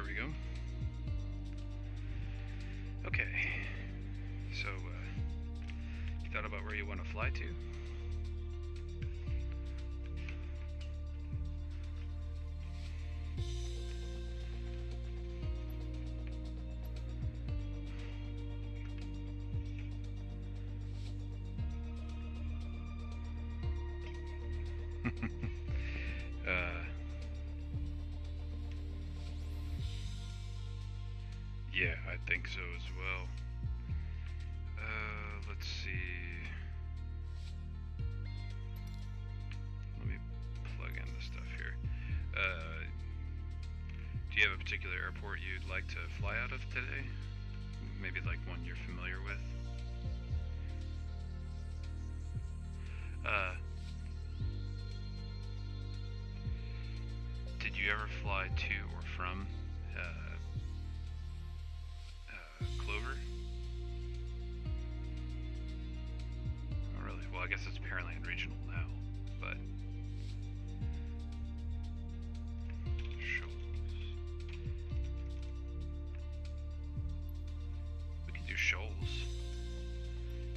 There we go. Okay. So, you thought about where you want to fly to? Yeah, I think so as well. Let's see. Let me plug in the stuff here. Do you have a particular airport you'd like to fly out of today? Maybe like one you're familiar with? Did you ever fly to or from Clover? Oh, really? Well, I guess it's Pearland Regional now, but Shoals. We can do Shoals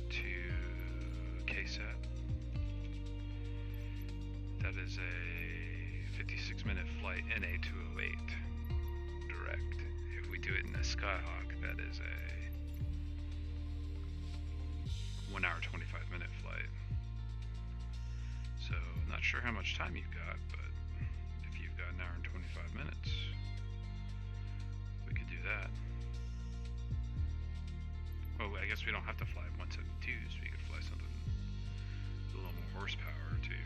to KSAT. That is a 56-minute flight NA208 direct. If we do it in a Skyhawk, that is a 1 hour 25-minute flight. So, not sure how much time you've got, but if you've got an hour and 25 minutes, we could do that. Oh, I guess we don't have to fly 172s. We could fly something with a little more horsepower too.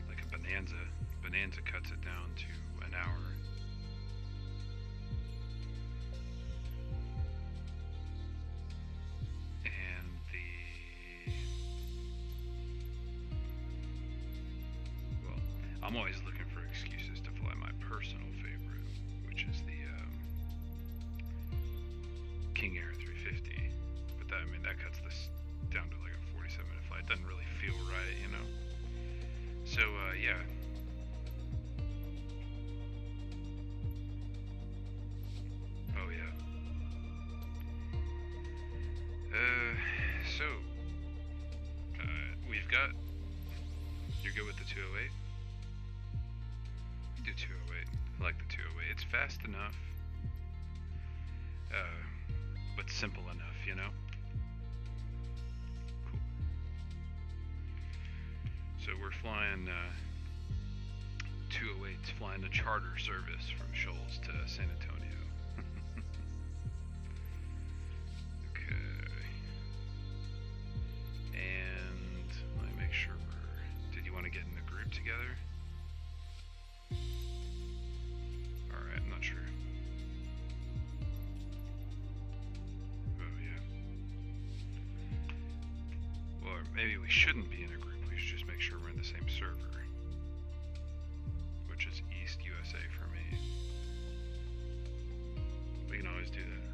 Like a Bonanza. Bonanza cuts it down to an hour. And well, I'm always looking for excuses to fly my personal favorite, which is the King Air 350. But that, I mean, that cuts this down to like a 47-minute flight. It doesn't really feel right, you know? So, yeah. Oh, yeah. So, we've got... You're good with the 208? Do 208. I like the 208. It's fast enough. But simple enough, you know? Cool. So we're flying 208's flying a charter service from Shoals to San Antonio. Okay. And let me make sure did you want to get in a group together? Alright, I'm not sure. Oh yeah. Or maybe we shouldn't be in a group, we should just make sure we're in the same server. Which is East USA for me. We can always do that.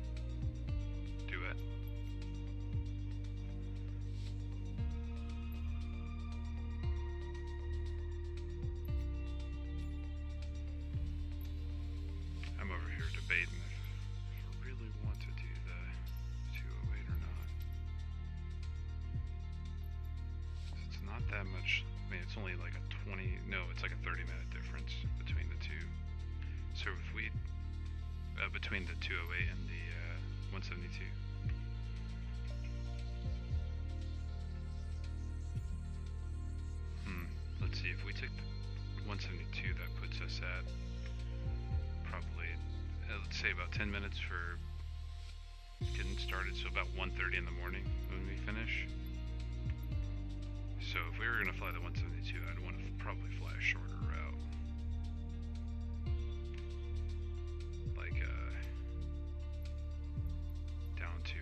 Do it. I'm over here debating if I really want to do the 208 or not. It's not that much. I mean, it's only like a 20, no, it's like a 30-minute difference between the two. So if we, between the 208 and the 172. Let's see, if we took the 172, that puts us at probably, let's say about 10 minutes for getting started, so about 1:30 in the morning when we finish. So if we were going to fly the 172, I'd want to probably fly a shorter route. Like, down to,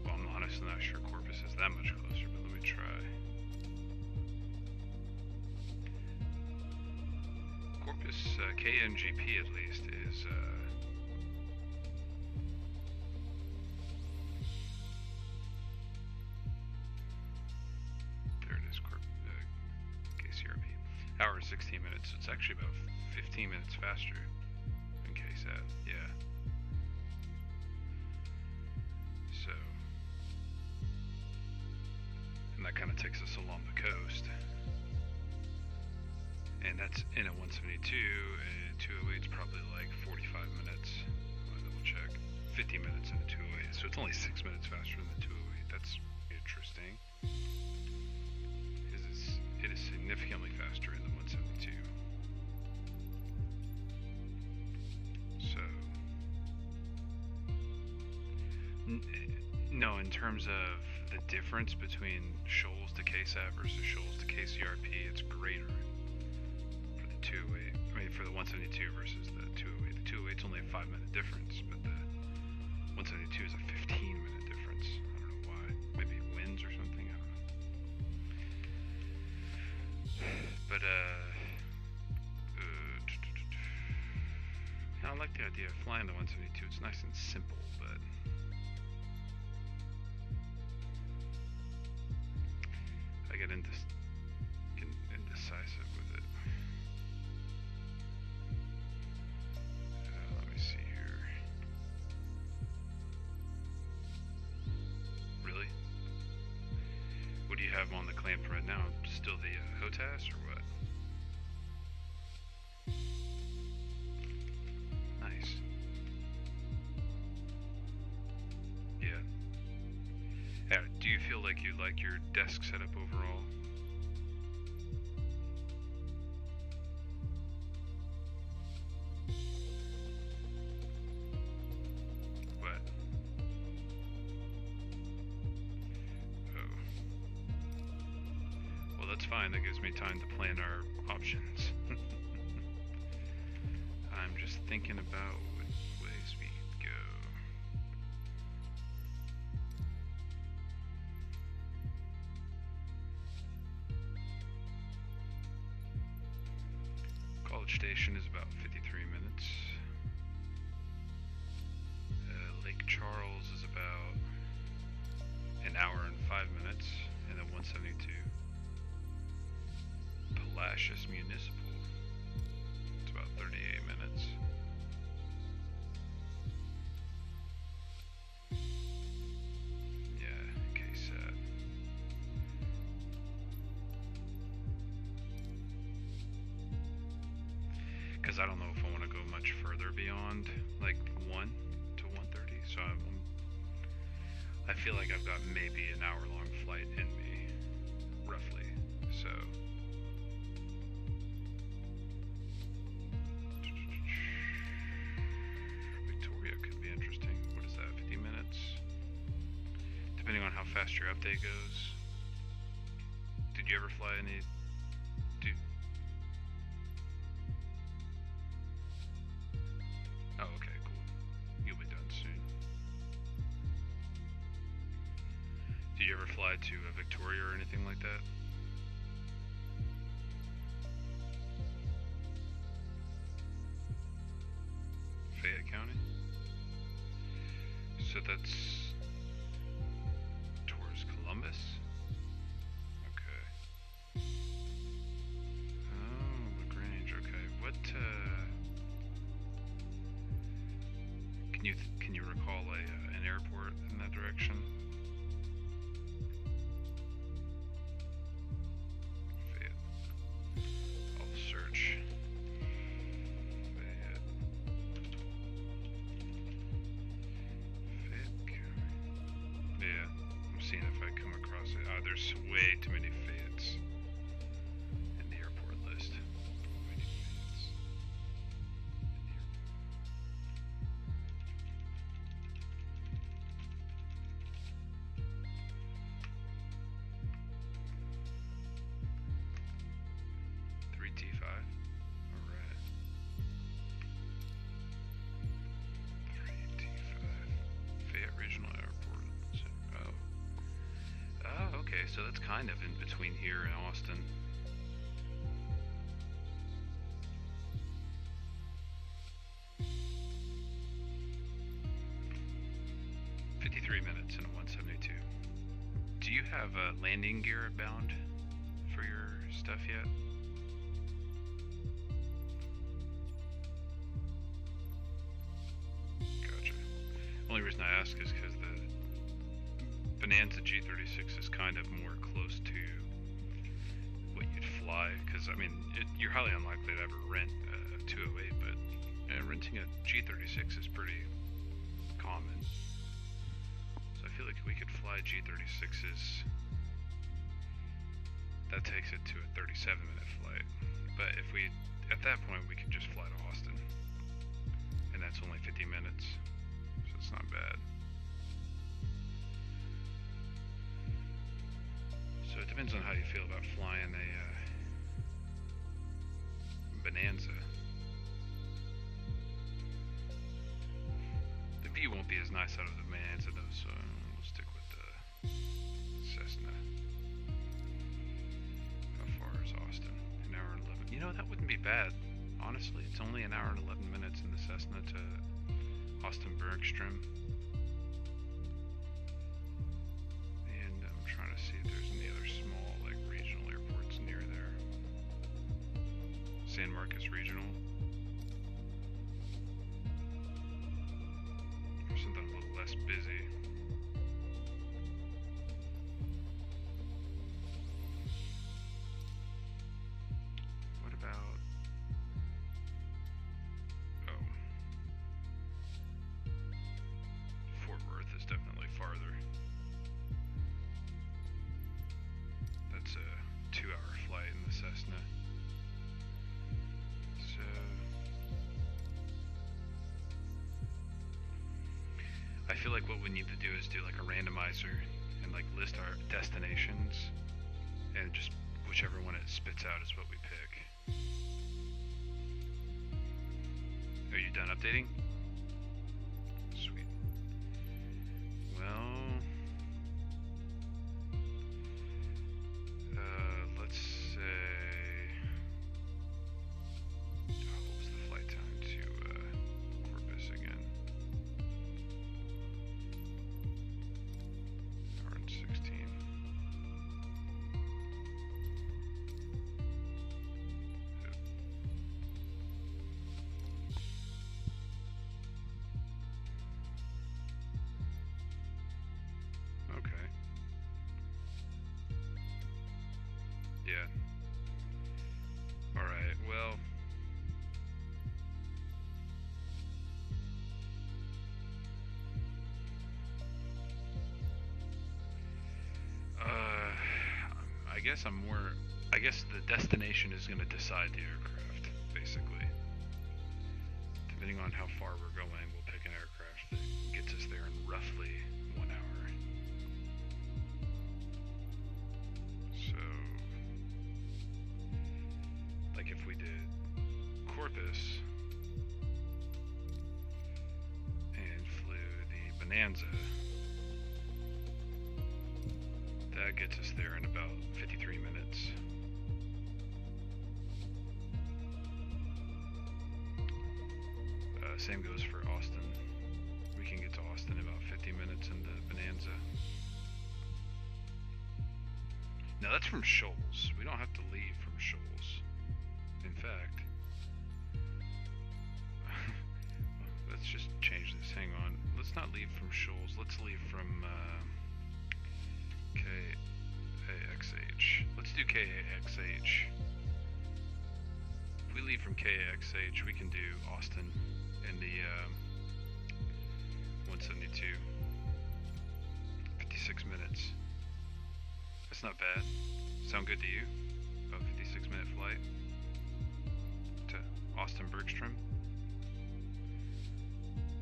well, I'm honestly not sure Corpus is that much closer, but let me try. Corpus, KNGP at least, is, KCRP. Hour 16 16 minutes. So it's actually about 15 minutes faster than KSAT. Yeah. So, and that kind of takes us along the coast. And that's in a 172. 208 is probably like 45 minutes. I'll double check. 50 minutes in a 208. So it's only 6 minutes faster than the 208. That's interesting. It is significantly faster in the 172. So, no, in terms of the difference between shoals to KSAT versus shoals to KCRP, it's greater for the 208. I mean, for the 172 versus the 208. The 208 is only a 5-minute difference, but the 172 is a 15-minute difference. I don't know why. Maybe winds or something. I don't know. But I like the idea of flying the 172. It's nice and simple, but I get indecisive with it. Let me see here. Really? What do you have on the clamp right now? Still the HOTAS or what? Nice. Yeah. Do you feel like you like your desk setup overall? What? Oh. Well, that's fine. That gives me time to plan our options. I'm just thinking about which ways we could go. College Station is about 53 minutes. Lake Charles is about an hour and 5 minutes in the 172. Palacios Municipal, it's about 38 minutes. Yeah, KSAT. Because I don't know if I want to go much further beyond like 1 to 130, so I feel like I've got maybe an hour-long flight in me, roughly. So Victoria could be interesting. What is that? 50 minutes, depending on how fast your update goes. Did you ever fly any? Oh, okay, cool. You'll be done soon. Did you ever fly to Victoria or anything like that? Fayette County? So that's towards Columbus? Okay. Oh, LaGrange, okay. What, Can you recall an airport in that direction? Fayette. I'll search. Fayette. Yeah, I'm seeing if I come across it. There's way too many Fayettes in the airport list. Many Fayettes. 3T5. Alright. 3T5. Fayette Regional Airport. Oh, okay, so that's kind of in between here and Austin. Minutes in a 172. Do you have landing gear bound for your stuff yet? ask is because the Bonanza G36 is kind of more close to what you'd fly. Because I mean, you're highly unlikely to ever rent a 208, but renting a G36 is pretty common. So I feel like we could fly G36s. That takes it to a 37-minute flight. But if we, at that point, we could just fly to Austin. And that's only 50 minutes. So it's not bad. So it depends on how you feel about flying a Bonanza. The view won't be as nice out of the Bonanza though, so we'll stick with the Cessna. How far is Austin? An hour and 11. You know, that wouldn't be bad. Honestly, it's only an hour and 11 minutes in the Cessna to Austin Bergstrom. And I'm trying to see if there's any other small, like, regional airports near there. San Marcos Regional. Or something a little less busy. What about... Oh. Fort Worth is definitely farther. That's a 2-hour flight in the Cessna. So... I feel like what we need to do is do like a randomizer and like list our destinations and just whichever one it spits out is what we pick. Are you done updating? Sweet. Well, let's say, what was the flight time to Corpus again? Hour and 16. Okay. Yeah. Alright, well. I guess the destination is going to decide the aircraft, basically. Depending on how far we're going, we'll pick an aircraft that gets us there in roughly 1 hour. So, like if we did Corpus and flew the Bonanza, that gets us there in about 53 minutes. Same goes for Austin. We can get to Austin in about 50 minutes in the Bonanza. Now that's from Shoals. We don't have to leave from Shoals. In fact, let's just change this. Hang on. Let's not leave from Shoals. Let's leave from KAXH. Let's do KAXH. If we leave from KAXH, we can do Austin in the 172. 56 minutes. That's not bad. Sound good to you? About 56-minute flight to Austin Bergstrom.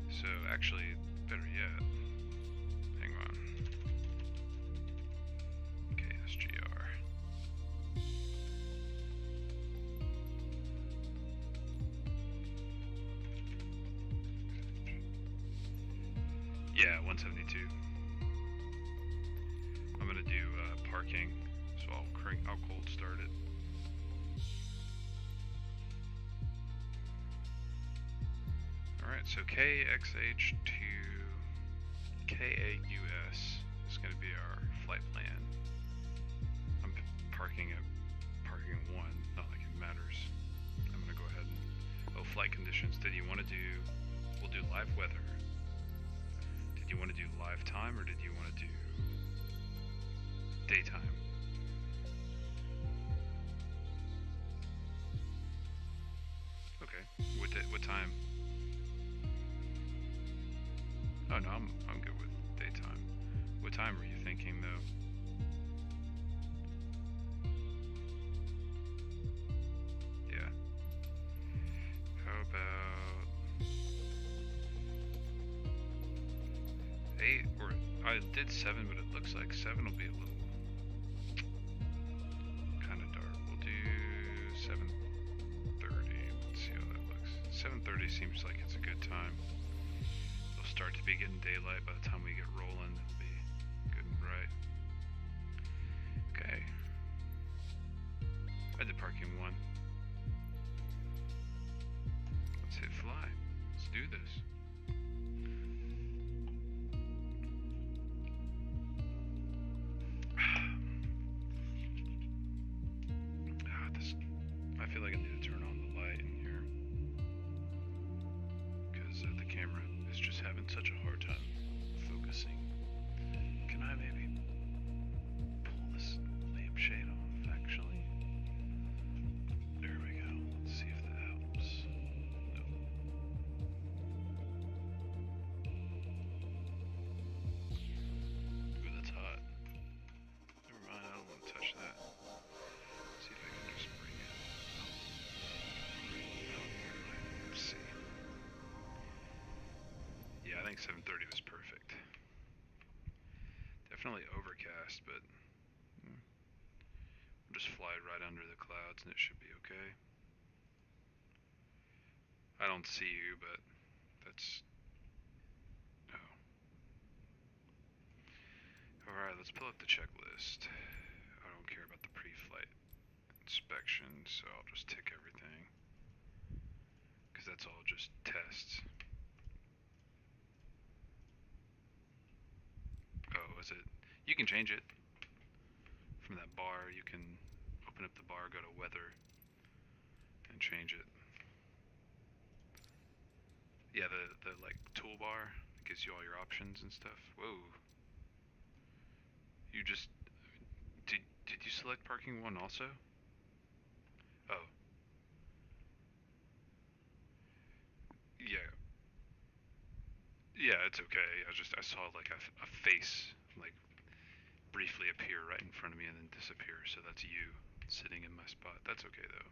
So actually, better yet, hang on. KSGR. Yeah, 172. I'm gonna do parking, so I'll cold start it. Alright, so KXH to KAUS is gonna be our flight plan. I'm parking at parking 1, not like it matters. I'm gonna go ahead and, flight conditions. Did you want to do, we'll do live weather. Did Did you want to do live time or did you want to do daytime? Okay. What time? Oh no, I'm good with daytime. What time were you thinking though? Yeah. How about 8? Or I did 7, but it looks like 7 will be a little kind of dark. We'll do 7:30. Let's see how that looks. 7:30 seems like it's a good time. It'll start to be getting daylight by the time we get rolling. It'll be good and bright. Okay. I did parking 1. Let's hit fly. Let's do this. I feel like I need to turn on the light in here because the camera is just having such a hard time focusing. Can I maybe pull this lampshade off actually? There we go. Let's see if that helps. Nope. Ooh, that's hot. Never mind, I don't want to touch that. See if I can just bring it. Let's see. Yeah, I think 7:30 was perfect. Definitely overcast, but we'll just fly right under the clouds and it should be okay. I don't see you, but that's... Oh. Alright, let's pull up the checklist. I don't care about the pre-flight inspection, so I'll just tick everything. Because that's all just tests. Oh, is it? You can change it. From that bar, you can open up the bar, go to weather, and change it. Yeah, the like toolbar gives you all your options and stuff. Whoa. You just did you select parking 1 also? Oh. Yeah. Yeah, it's okay. I saw like a face like briefly appear right in front of me and then disappear, so that's you sitting in my spot. That's okay though.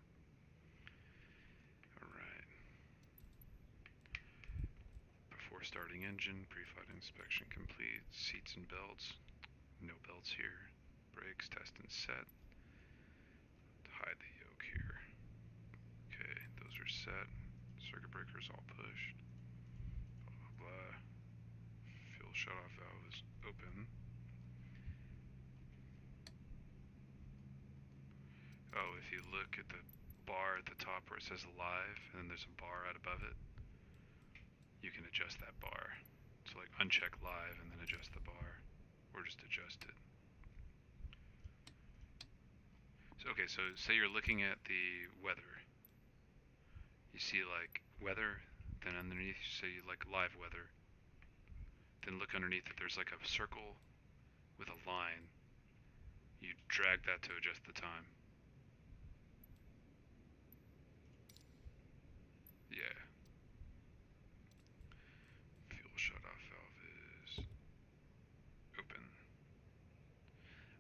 Alright. Before starting engine, pre-flight inspection complete. Seats and belts. No belts here. Brakes, test and set. Hide the yoke here. Okay, those are set. Circuit breakers all pushed. Blah blah blah. Fuel shutoff valve is open. Oh, if you look at the bar at the top where it says live, and then there's a bar right above it, you can adjust that bar. So like uncheck live and then adjust the bar, or just adjust it. So okay, so say you're looking at the weather. You see like weather, then underneath you see like live weather. Then look underneath it, there's like a circle with a line. You drag that to adjust the time. Yeah. Fuel shutoff valve is open.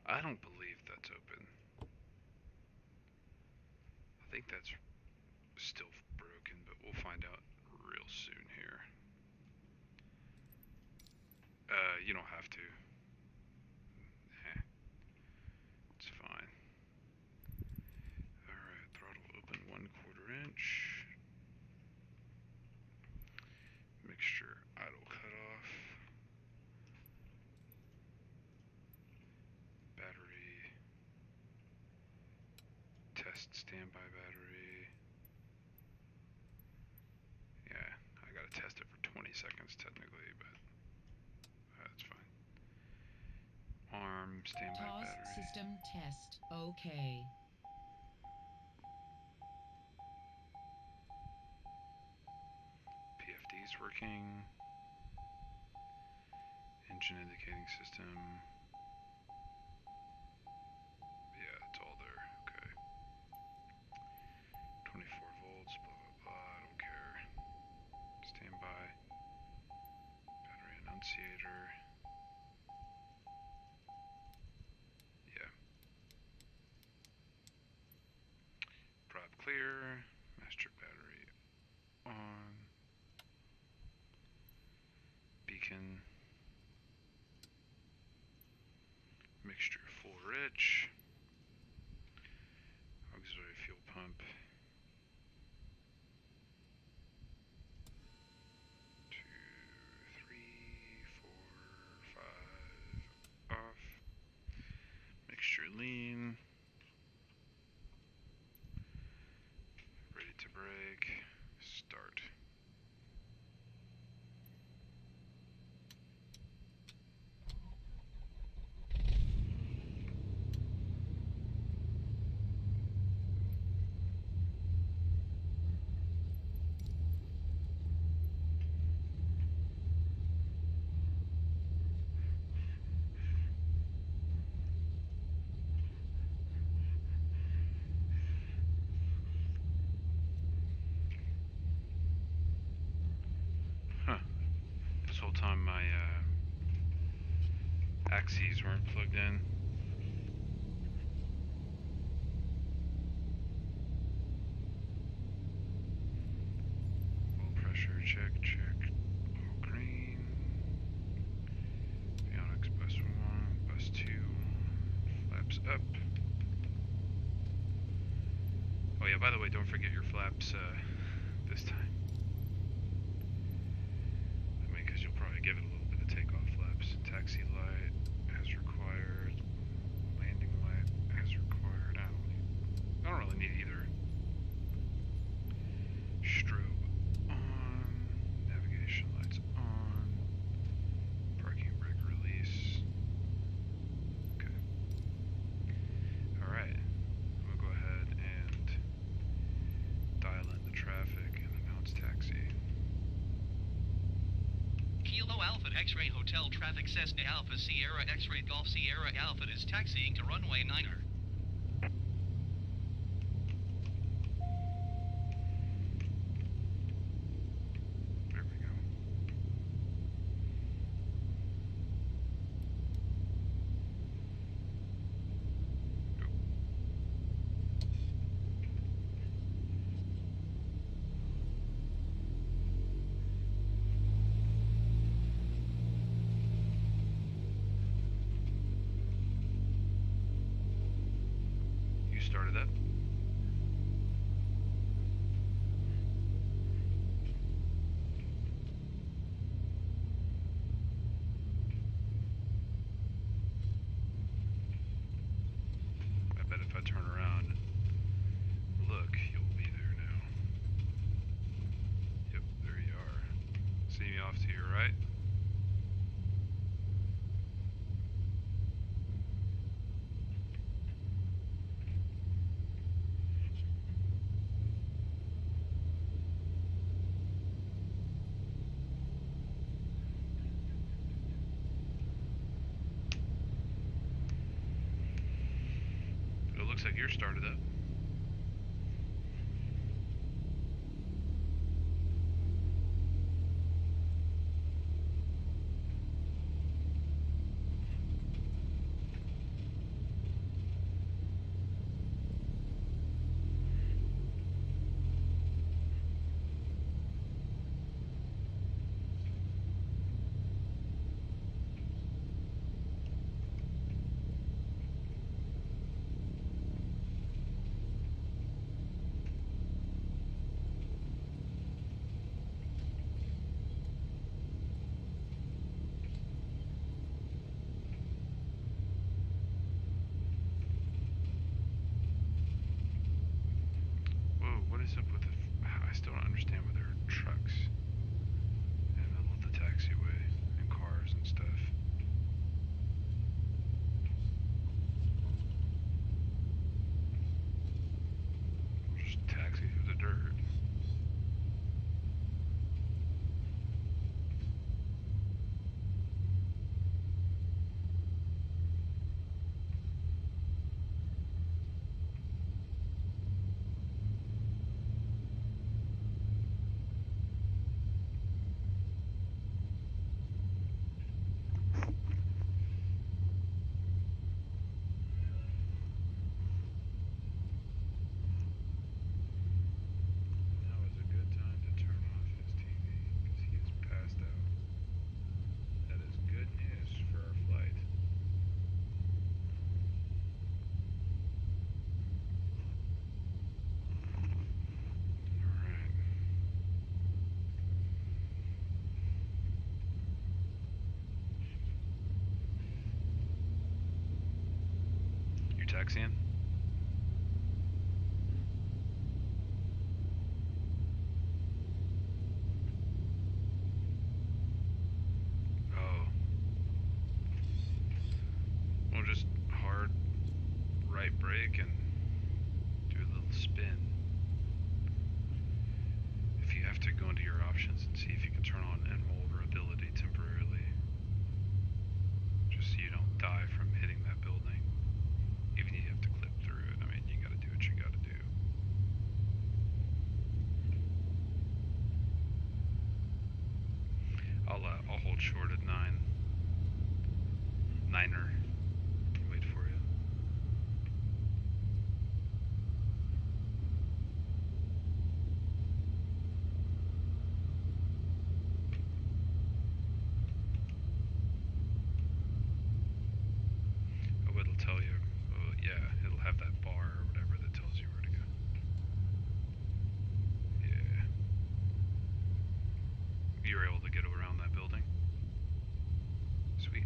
I don't believe that's open. I think that's still broken, but we'll find out real soon here. You don't have to. It's fine. Alright, throttle open 1/4 inch. Mixture idle cutoff. Battery. Test standby battery. Yeah, I gotta test it for 20 seconds technically, but that's fine. Arm standby TOS battery. system test. Okay. PFD's working. engine indicating system. Yeah, it's all there. Okay. 24 volts, blah blah blah. I don't care. Standby. Battery annunciator. Yeah. Prop clear. Master battery on. Beacon. Mixture full rich. Auxiliary fuel pump. 2, 3, 4, 5. Off. Mixture lean. Ready to brake. Start. Huh. This whole time my axes weren't plugged in. Oil pressure check, check. All green. Avionics bus 1, bus 2. Flaps up. Oh yeah, by the way, don't forget your flaps this time. I mean, because you'll probably give it a little bit of takeoff flaps. Taxi light as required. Landing light as required. I don't really need either. Strobe on. Navigation lights on. Parking brake release. Okay. Alright. I'm gonna go ahead and dial in the traffic and announce taxi. Kilo Alpha X-Ray Hotel traffic Cessna Alpha Sierra X-Ray Golf Sierra Alpha is taxiing to runway 9er. There we go. Go. You started up? I bet if I turn around and look, you'll be there now. Yep, there you are. See me off to your right? It looks like you're started up. taxiing? Oh. Well, just hard right brake and do a little spin. If you have to go into your options and see if you can turn on invulnerability temporarily, just so you don't die from hitting that building. Even if you have to clip through it, I mean, you gotta do what you gotta do. I'll hold short at 9. Niner. Wait for you. Oh, it'll tell you. Oh, yeah, it'll have that bar or whatever that tells you where to go. Yeah. You were able to get around that building? Sweet.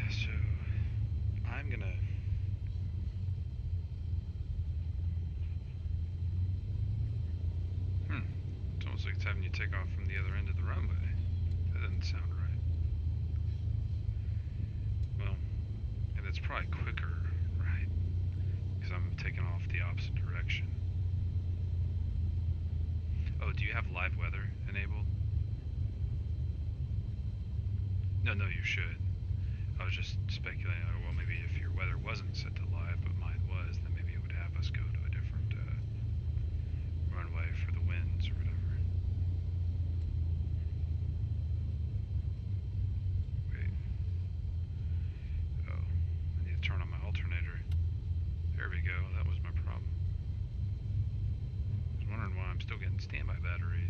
So, I'm gonna... It's almost like it's having you take off from the other end of the runway. That doesn't sound right. Well, and it's probably quicker, right? Because I'm taking off the opposite direction. Oh, do you have live weather enabled? No, you should. I was just speculating, well, maybe if your weather wasn't set to live, but mine was, then maybe it would have us go to a different runway for the winds or whatever. Wait. Oh, I need to turn on my alternator. There we go, that was my problem. I was wondering why I'm still getting standby battery.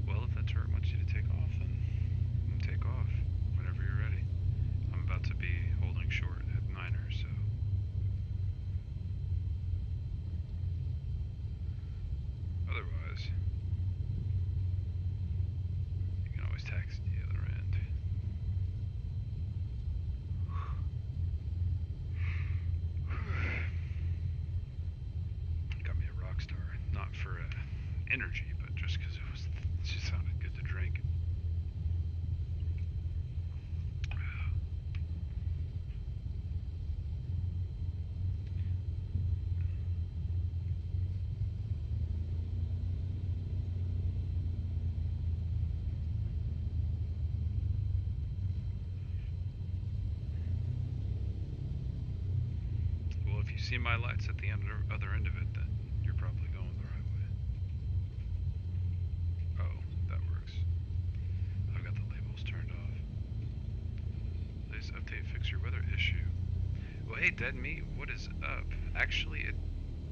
Well, if that turret wants you to take off, then take off whenever you're ready. I'm about to be holding short at Niner, so... Otherwise, you can always taxi the other end. Got me a rock star. Not for energy, but just because it just sounded good to drink. Well, if you see my lights at the other end of it, then you're probably going the right way. Oh, that works. I've got the labels turned off. Please update fix your weather issue. Well, hey, Dead Meat, what is up? Actually, it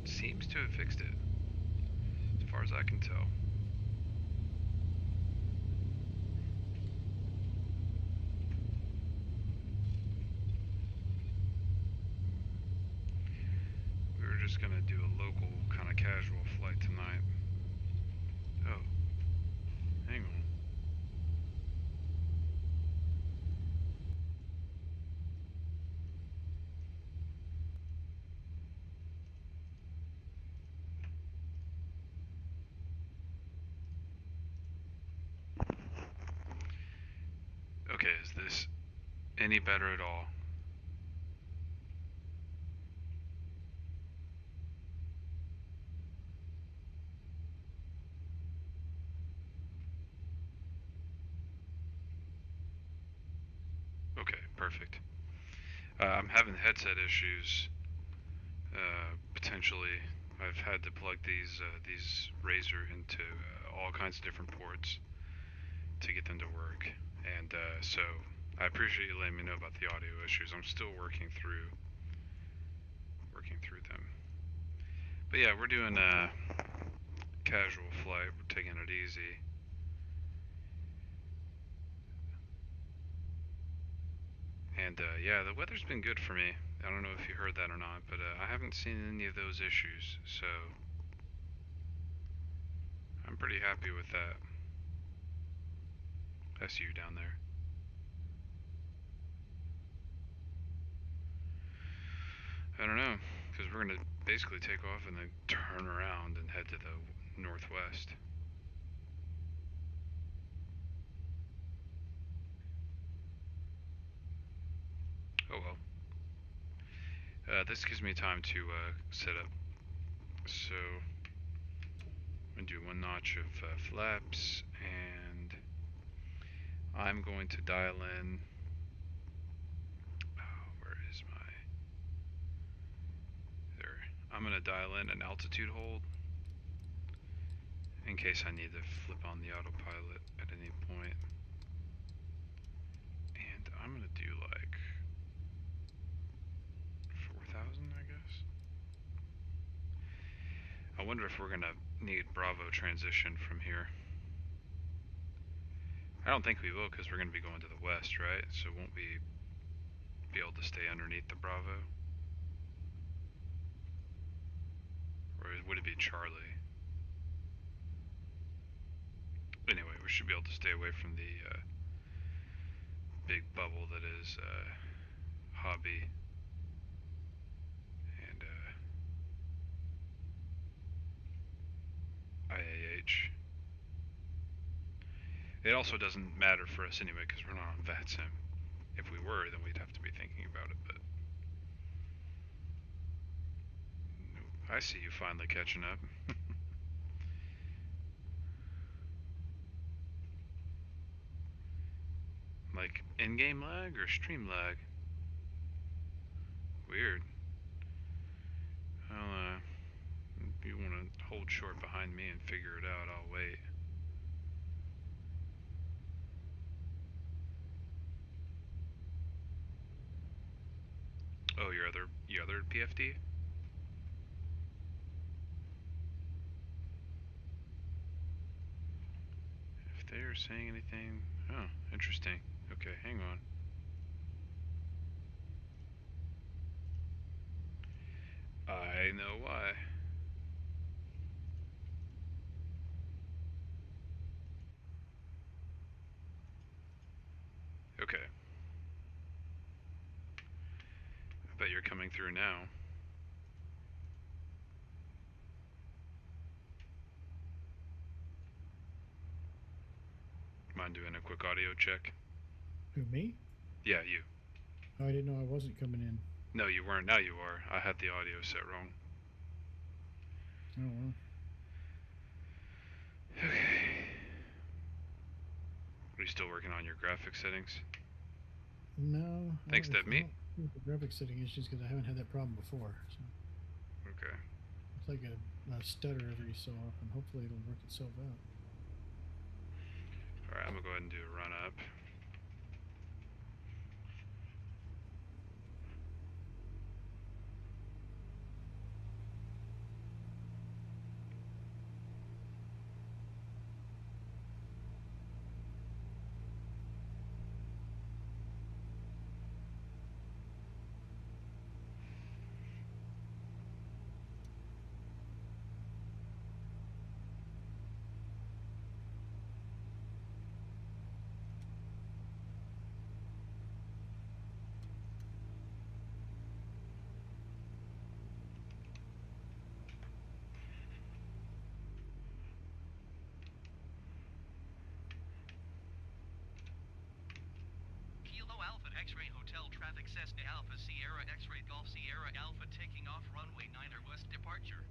seems to have fixed it, as far as I can tell. We were just gonna do a local kind of casual flight tonight. Oh, hang on. Okay, is this any better at all? Okay, perfect. I'm having headset issues, potentially I've had to plug these Razer into all kinds of different ports to get them to work, and so I appreciate you letting me know about the audio issues. I'm still working through them. But yeah, we're doing a casual flight. We're taking it easy. And yeah, the weather's been good for me. I don't know if you heard that or not, but I haven't seen any of those issues, so I'm pretty happy with that. I see you down there. I don't know, because we're gonna basically take off and then turn around and head to the northwest. Oh well. This gives me time to set up. So I'm gonna do one notch of flaps, and I'm going to dial in. Oh, where is my? There. I'm gonna dial in an altitude hold in case I need to flip on the autopilot at any point. And I'm gonna do like 4,000, I guess. I wonder if we're gonna need Bravo transition from here. I don't think we will, because we're gonna be going to the west, right? So won't we be able to stay underneath the Bravo? Or would it be Charlie? Anyway, we should be able to stay away from the big bubble that is Hobby and IAH. It also doesn't matter for us anyway, because we're not on VATSIM. If we were, then we'd have to be thinking about it, but nope. I see you finally catching up. Like in-game lag or stream lag? Weird. I'll, if you want to hold short behind me and figure it out, I'll wait. Oh, your other PFD? If they are saying anything, oh, interesting. Okay, hang on. I know why. Okay. I bet you're coming through now. Mind doing a quick audio check? Who, me? Yeah, you. Oh, I didn't know I wasn't coming in. No, you weren't. Now you are. I had the audio set wrong. Oh, well. Okay. Are you still working on your graphic settings? No. Thanks, Dev I Meat. don't think the graphics setting issues because I haven't had that problem before. So Okay. it's like a stutter every so often. Hopefully it'll work itself out. Alright, I'm gonna go ahead and do a run up. Kilo Alpha X-Ray Hotel traffic Cessna Alpha Sierra X-Ray Golf Sierra Alpha taking off runway 9er west departure.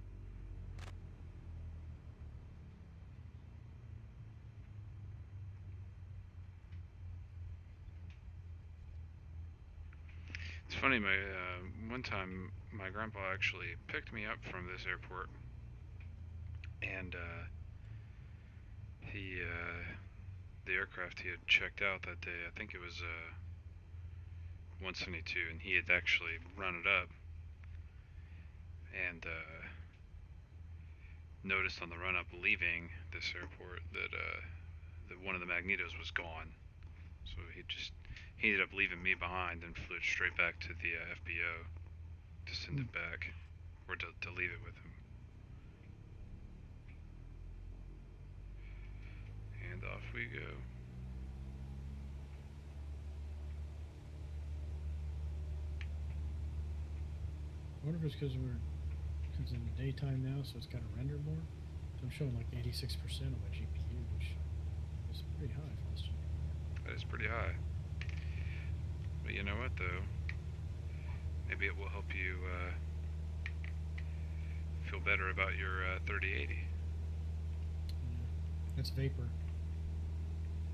It's funny. My one time, my grandpa actually picked me up from this airport, and he the aircraft he had checked out that day. I think it was 172, and he had actually run it up and noticed on the run up leaving this airport that that one of the magnetos was gone. So he ended up leaving me behind and flew it straight back to the FBO to send it back, or to leave it with him. And off we go. I wonder if it's because it's in the daytime now, so it's got to render more. So I'm showing like 86% on my GPU, which is pretty high for this chip. That is pretty high. But you know what, though? Maybe it will help you feel better about your 3080. Yeah. That's vapor.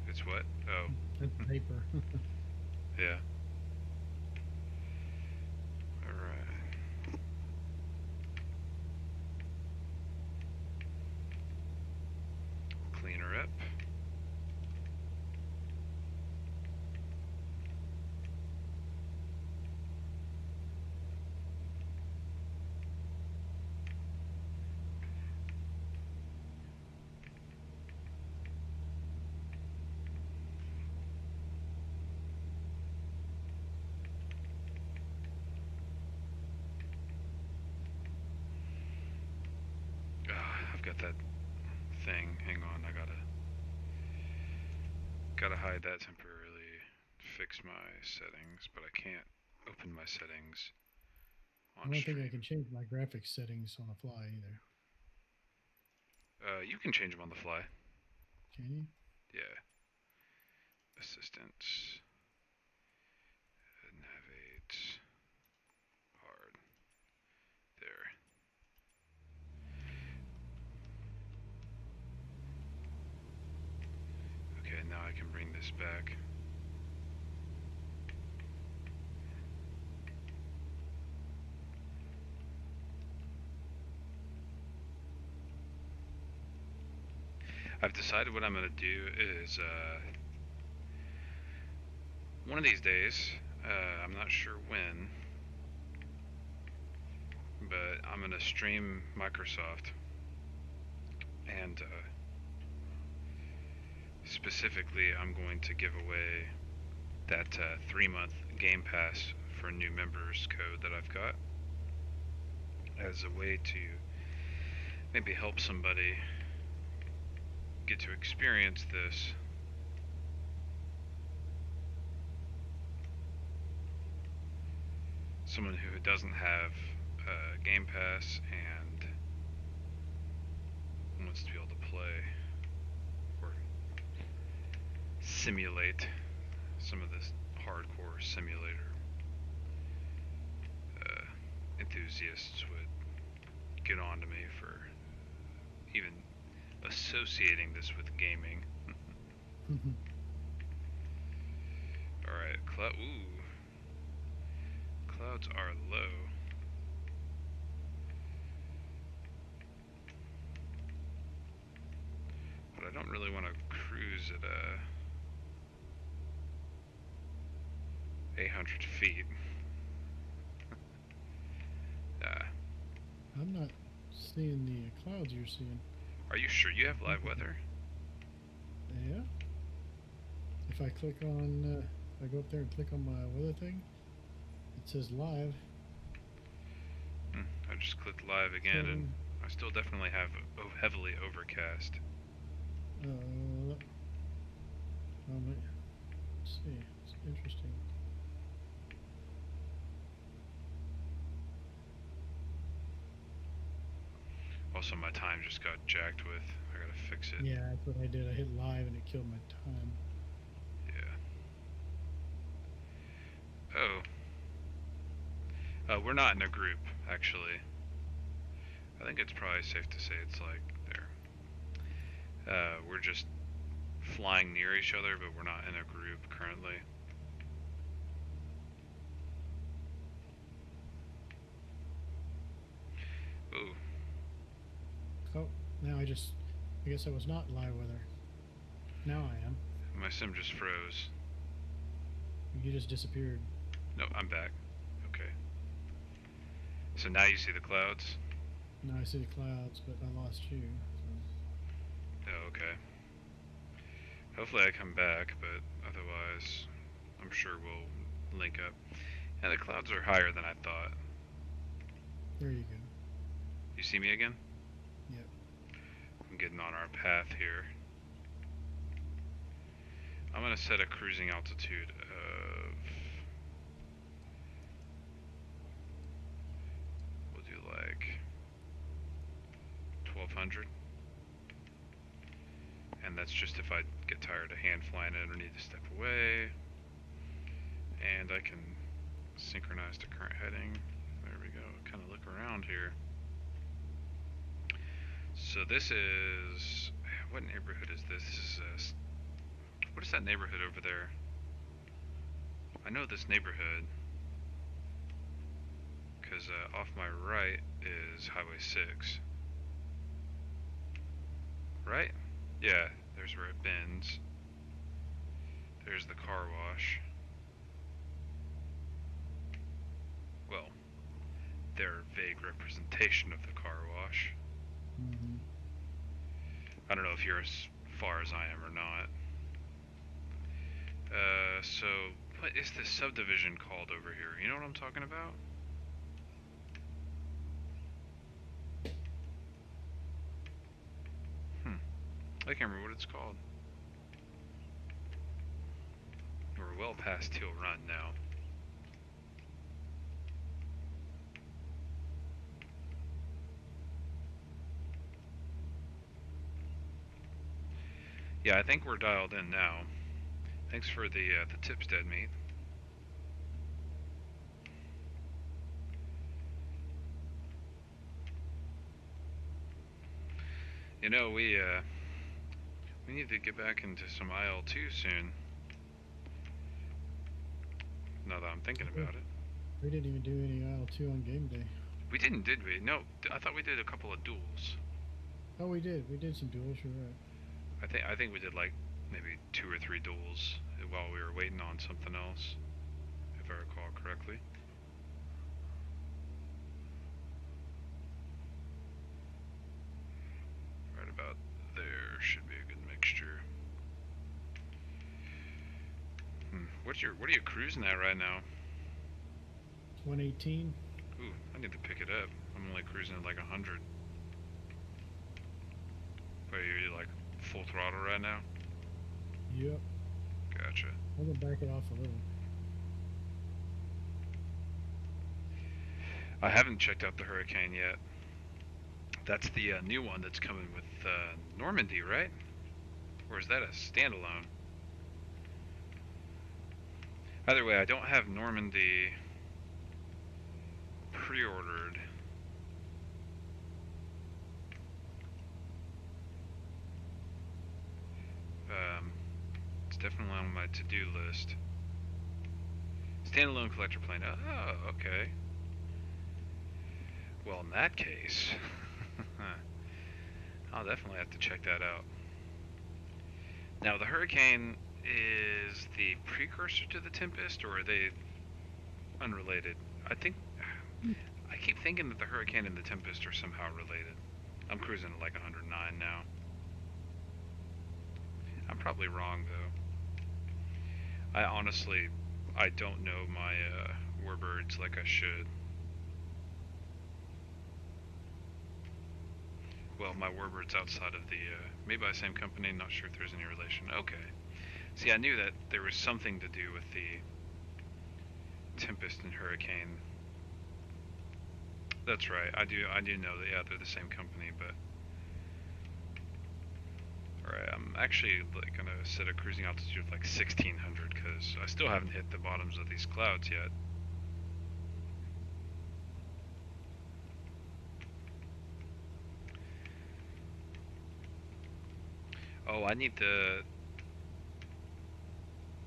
It's what? Oh. That's vapor. Yeah. Alright. Clean her up. I've got that thing. Hang on, I gotta hide that temporarily. Fix my settings, but I can't open my settings I on don't stream. think I can change my graphics settings on the fly either. You can change them on the fly. Can you? Yeah. Assistance. Navigate. Hard. There. Okay, now I can bring this back. I've decided what I'm going to do is, one of these days, I'm not sure when, but I'm going to stream Microsoft, and specifically I'm going to give away that 3-month Game Pass for new members code that I've got as a way to maybe help somebody get to experience this. Someone who doesn't have Game Pass and wants to be able to play or simulate some of this hardcore simulator. Enthusiasts would get on to me for even associating this with gaming. Alright, clouds are low. But I don't really want to cruise at 800 feet. I'm not seeing the clouds you're seeing. Are you sure you have live weather? Yeah. If I click on, I go up there and click on my weather thing, it says live. I just clicked live again, and I still definitely have heavily overcast. Let's see. It's interesting. Also, my time just got jacked with. I gotta fix it. Yeah, that's what I did. I hit live and it killed my time. Yeah. Oh. We're not in a group, actually. I think it's probably safe to say it's like there. We're just flying near each other, but we're not in a group currently. I guess I was not in live weather. Now I am. My sim just froze. You just disappeared. No, I'm back. Okay. So now you see the clouds? Now I see the clouds, but I lost you. Oh, okay. Hopefully I come back, but otherwise I'm sure we'll link up. And the clouds are higher than I thought. There you go. You see me again? Yep. I'm getting on our path here. I'm gonna set a cruising altitude of... We'll do like 1200. And that's just if I get tired of hand flying it or need to step away. And I can synchronize to current heading. There we go. Kind of look around here. So this is... What neighborhood is this? This is what is that neighborhood over there? I know this neighborhood because off my right is Highway 6. Right? Yeah, there's where it bends. There's the car wash. Well, their vague representation of the car wash. Mm-hmm. I don't know if you're as far as I am or not. So what is this subdivision called over here? You know what I'm talking about? I can't remember what it's called. We're well past Teal Run now. Yeah, I think we're dialed in now. Thanks for the tips, Dead Meat. You know, we need to get back into some IL2 soon. Now that I'm thinking about it. We didn't even do any IL2 on game day. We didn't, did we? No, I thought we did a couple of duels. Oh, we did. We did some duels. You're right. I think we did like maybe 2 or 3 duels while we were waiting on something else, if I recall correctly. Right about there should be a good mixture. What are you cruising at right now? 118. Ooh, I need to pick it up. I'm only cruising at like 100. Wait, are you like full throttle right now? Yep. Gotcha. I'm gonna back it off a little. I haven't checked out the Hurricane yet. That's the new one that's coming with Normandy, right? Or is that a standalone? Either way, I don't have Normandy pre-ordered. It's definitely on my to-do list. Standalone collector plane. Oh, okay. Well, in that case, I'll definitely have to check that out. Now, the Hurricane is the precursor to the Tempest, or are they unrelated? I keep thinking that the Hurricane and the Tempest are somehow related. I'm cruising at like 109 now. I'm probably wrong, though. I honestly don't know my warbirds like I should. Well, my warbirds outside of the, made by the same company, not sure if there's any relation. Okay. See, I knew that there was something to do with the Tempest and Hurricane. That's right, I do know that, yeah, they're the same company, but... Alright, I'm actually like gonna set a cruising altitude of like 1600, because I still haven't hit the bottoms of these clouds yet. Oh, I need to...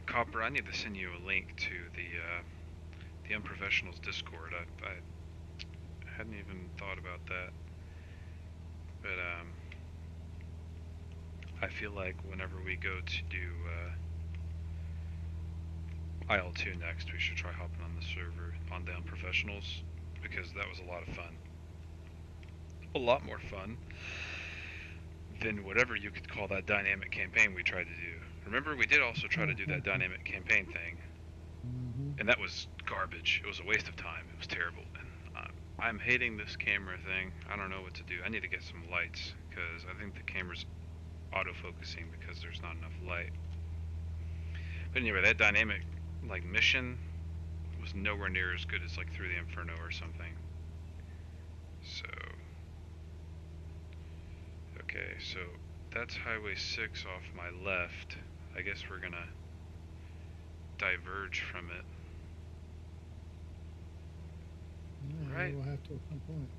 Copper, I need to send you a link to the Unprofessionals Discord. I hadn't even thought about that. But, I feel like whenever we go to do IL2 next, we should try hopping on the server on the unprofessionals, because that was a lot of fun. A lot more fun than whatever you could call that dynamic campaign we tried to do. Remember, we did also try to do that dynamic campaign thing, and that was garbage. It was a waste of time. It was terrible. And I'm hating this camera thing. I don't know what to do. I need to get some lights, because I think the camera's autofocusing because there's not enough light. But anyway, that dynamic like mission was nowhere near as good as like Through the Inferno or something. So okay, so that's Highway 6 off my left. I guess we're gonna diverge from it. Yeah, Right. we'll have to at some point.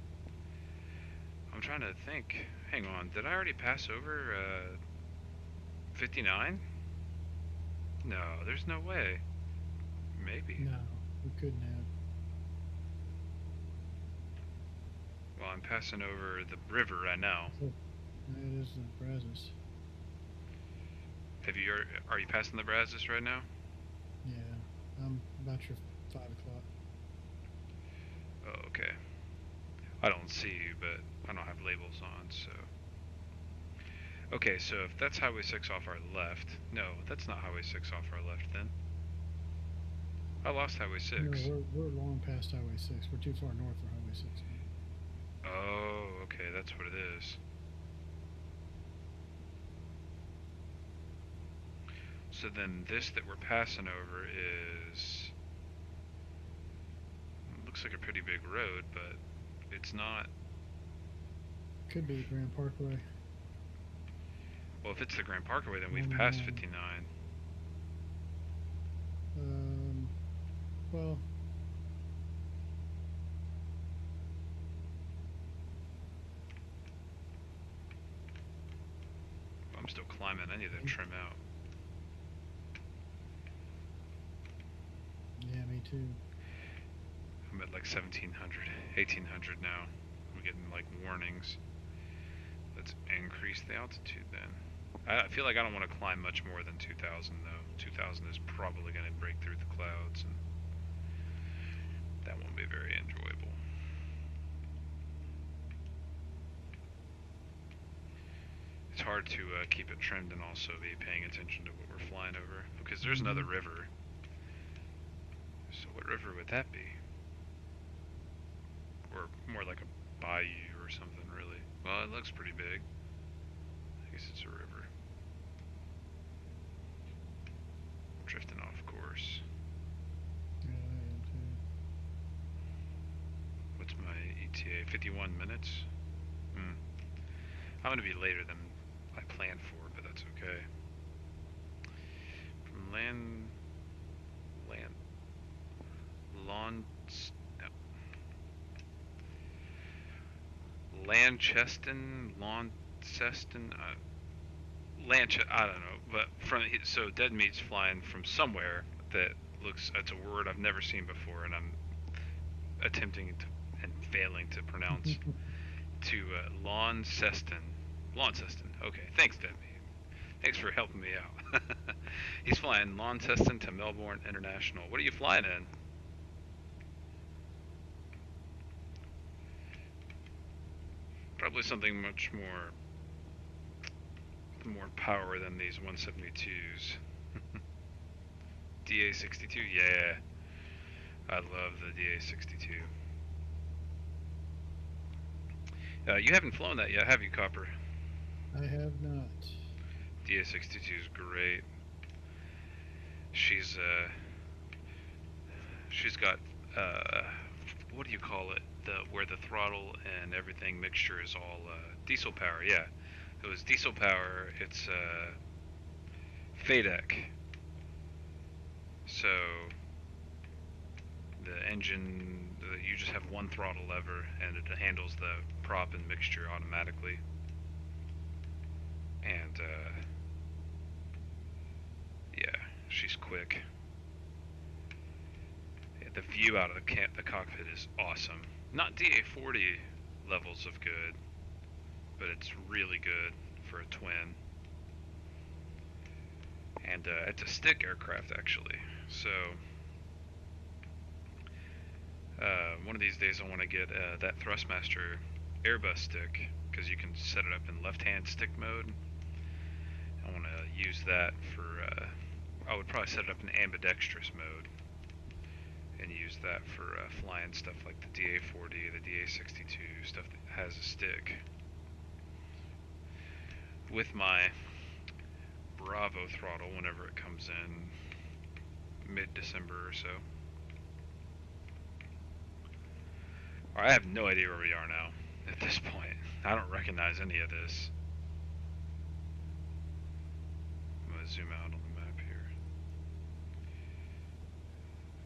I'm trying to think. Hang on, did I already pass over 59? No, there's no way. Maybe. No, we couldn't have. Well, I'm passing over the river right now. So, it is the Brazos. Are you passing the Brazos right now? Yeah, I'm about your 5 o'clock. Oh, okay. I don't see you, but I don't have labels on, so. Okay, so if that's Highway 6 off our left, no, that's not Highway 6 off our left then. I lost Highway 6. No, we're long past Highway 6. We're too far north for Highway 6. Oh, okay, that's what it is. So then this that we're passing over is, looks like a pretty big road, but it's not. Could be Grand Parkway. Well, if it's the Grand Parkway, then we've passed 59. Well, I'm still climbing. I need to trim out. yeah, me too. I'm at like 1700, 1800 now. I'm getting like warnings. Let's increase the altitude then. I feel like I don't want to climb much more than 2000 though. 2000 is probably going to break through the clouds, and that won't be very enjoyable. It's hard to keep it trimmed and also be paying attention to what we're flying over, because there's another river. So what river would that be? Or more like a bayou or something, really. Well, it looks pretty big. I guess it's a river. Drifting off course. Yeah, I am too. What's my ETA? 51 minutes? I'm going to be later than I planned for, but that's okay. From I don't know, but so Dead Meat's flying from somewhere that that's a word I've never seen before, and I'm attempting to and failing to pronounce, to Launceston. Launceston, okay, thanks Dead Meat. Thanks for helping me out. He's flying Launceston to Melbourne International. What are you flying in? Probably something much more power than these 172s. DA62, yeah. I love the DA62. You haven't flown that yet, have you, Copper? I have not. DA62 is great. She's got what do you call it? Where the throttle and everything mixture is all diesel power. Yeah, it was diesel power. It's FADEC. So the engine, you just have one throttle lever, and it handles the prop and mixture automatically. And yeah, she's quick. Yeah, the view out of the cockpit is awesome. Not DA40 levels of good, but it's really good for a twin. And it's a stick aircraft actually. So one of these days I want to get that Thrustmaster Airbus stick, because you can set it up in left-hand stick mode. I want to use that for, I would probably set it up in ambidextrous mode and use that for flying stuff like the DA-40, the DA-62, stuff that has a stick. With my Bravo throttle whenever it comes in mid-December or so. I have no idea where we are now at this point. I don't recognize any of this. I'm going to zoom out on the map here.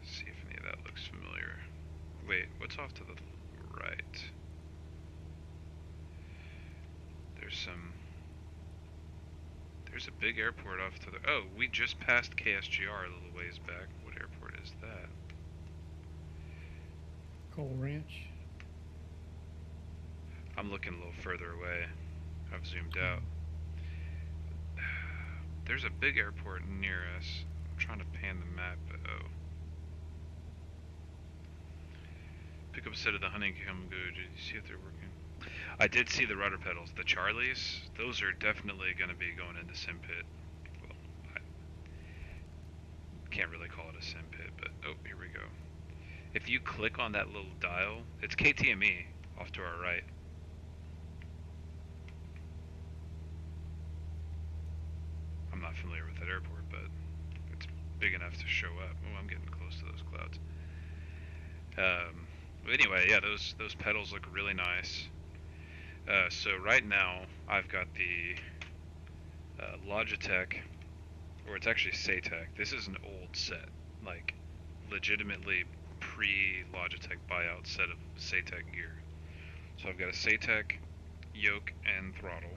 See if any of that looks familiar. Wait, what's off to the right? There's a big airport off to the... Oh, we just passed KSGR a little ways back. What airport is that? Coal Ranch. I'm looking a little further away. I've zoomed out. There's a big airport near us. I'm trying to pan the map. Oh. Pick up a set of the honeycomb goo. Did you see if they're working? I did see the rudder pedals. The Charlies, those are definitely going to be going into sim pit. Well, I can't really call it a sim pit, but oh, here we go. If you click on that little dial, it's KTME off to our right. I'm not familiar with that airport, but it's big enough to show up. Oh, I'm getting close to those clouds. But anyway, yeah, those pedals look really nice. So right now, I've got the Logitech, or it's actually Satec. This is an old set, like legitimately pre-Logitech buyout set of Satec gear. So I've got a Satec yoke and throttle,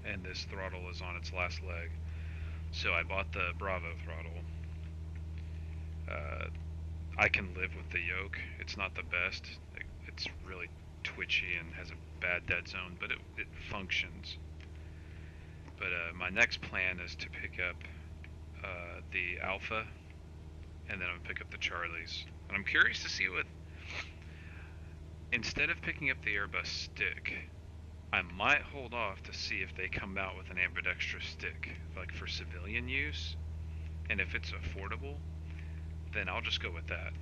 and this throttle is on its last leg. So I bought the Bravo throttle. I can live with the yoke. It's not the best. It's really twitchy and has a bad dead zone, but it functions. But my next plan is to pick up the Alpha, and then I'm gonna pick up the Charlies. And I'm curious to see what, instead of picking up the Airbus stick, I might hold off to see if they come out with an ambidextrous stick, like for civilian use, and if it's affordable, then I'll just go with that.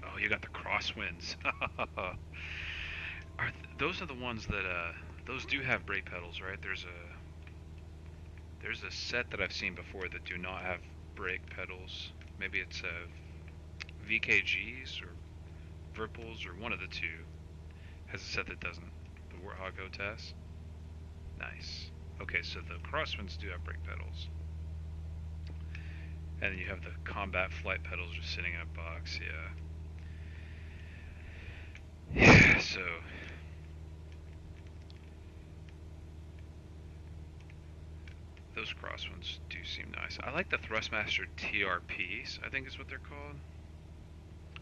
Oh, you got the crosswinds. Those are the ones that, those do have brake pedals, right? There's a set that I've seen before that do not have brake pedals. Maybe it's VKGs or Virpils, or one of the two has a set that doesn't. The Warthog OTAS. Nice. Okay, so the crosswinds do have brake pedals. And then you have the combat flight pedals just sitting in a box, yeah. Yeah, so those crosswinds do seem nice. I like the Thrustmaster TRPs, I think is what they're called.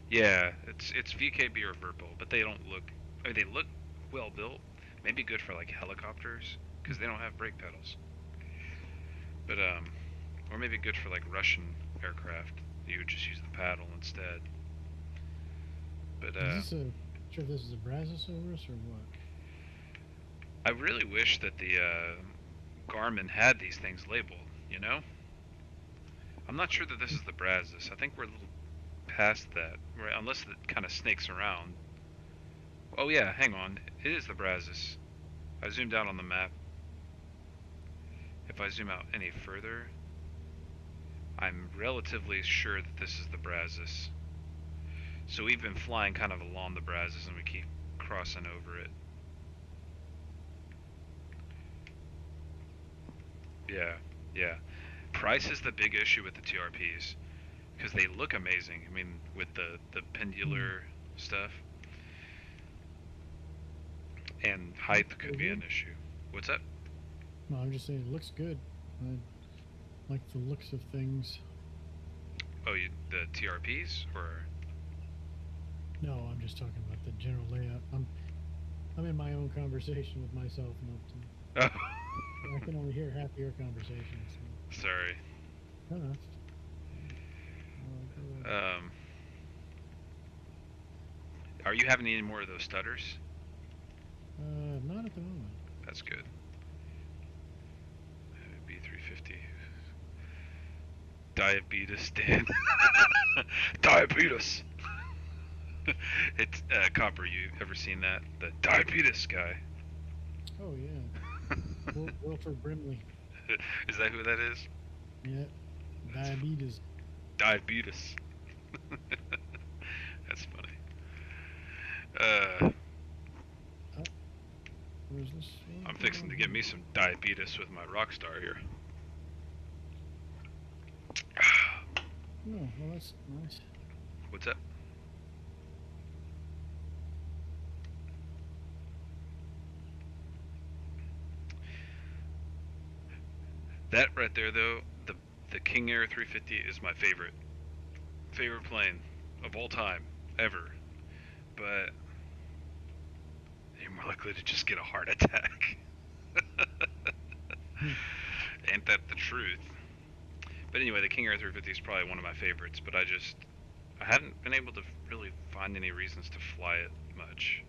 Yeah, it's VKB or Virpil, but they don't look, I mean, they look well built. Maybe good for like helicopters, because they don't have brake pedals. But or maybe good for like Russian aircraft. You would just use the paddle instead. But Is this sure this is a Brazosaurus or what? I really wish that the Garmin had these things labeled, you know? I'm not sure that this is the Brazos. I think we're a little past that, right? Unless it kind of snakes around. Oh yeah, hang on. It is the Brazos. I zoomed out on the map. If I zoom out any further, I'm relatively sure that this is the Brazos. So we've been flying kind of along the Brazos and we keep crossing over it. Yeah. Price is the big issue with the TRPs, because they look amazing. I mean, with the pendular stuff. And height could be an issue. What's that? No, I'm just saying it looks good. I like the looks of things. Oh, the TRPs, or? No, I'm just talking about the general layout. I'm in my own conversation with myself enough to I can only hear half your conversation. So. Sorry. No, no. Go ahead. Are you having any more of those stutters? Not at the moment. That's good. B350. Diabetes, Dan. Diabetes. It's Copper. You ever seen that? The diabetes guy. Oh yeah. Wilford Brimley. Is that who that is? Yeah. Diabetes. Diabetes. That's funny. Where's this? I'm fixing to get me some diabetes with my Rockstar here. No, well that's nice. What's up? That right there, though, the King Air 350 is my favorite plane of all time, ever. But you're more likely to just get a heart attack. Ain't that the truth? But anyway, the King Air 350 is probably one of my favorites, but I hadn't been able to really find any reasons to fly it much.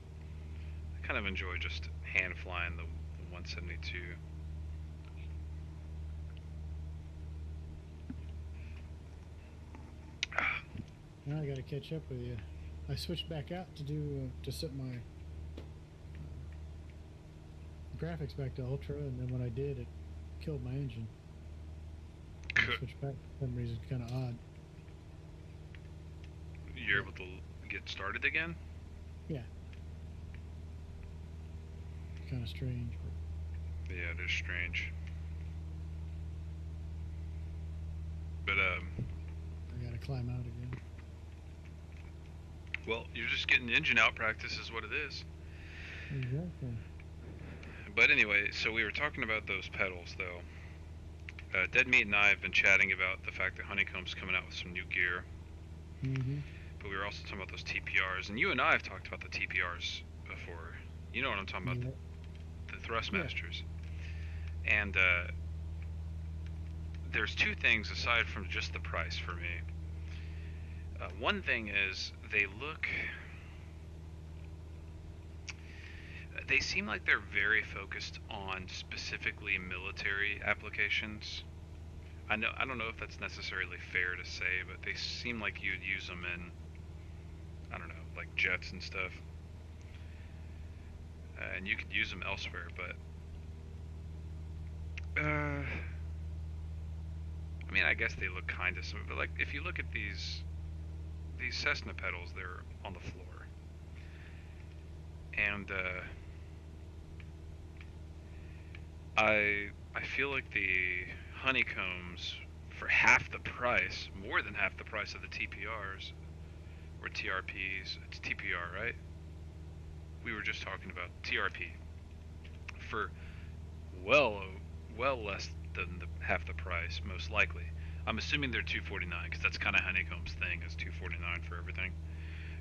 I kind of enjoy just hand flying the 172. Now I gotta catch up with you. I switched back out to set my graphics back to ultra, and then when I did, it killed my engine. I switched back for some reason, kind of odd. You're able to get started again? Yeah. Kind of strange, but Yeah, it is strange. But I gotta climb out again. well, you're just getting engine out practice is what it is. Exactly. But anyway, so we were talking about those pedals, though. Dead Meat and I have been chatting about the fact that Honeycomb's coming out with some new gear. Mm-hmm. But we were also talking about those TPRs, and you and I have talked about the TPRs before. You know what I'm talking about, Yeah. the Thrustmasters. And there's two things aside from just the price for me. One thing is they seem like they're very focused on specifically military applications. I don't know if that's necessarily fair to say, but they seem like you'd use them in, I don't know, like jets and stuff. And you could use them elsewhere, but I mean, I guess they look kind of similar. But like, if you look at these Cessna pedals, they're on the floor, and I feel like the Honeycombs, for half the price, more than half the price of the TPRs or TRPs. It's TPR, right? We were just talking about TRP for well less than half the price, most likely. I'm assuming they're $249 because that's kind of Honeycomb's thing, is $249 for everything.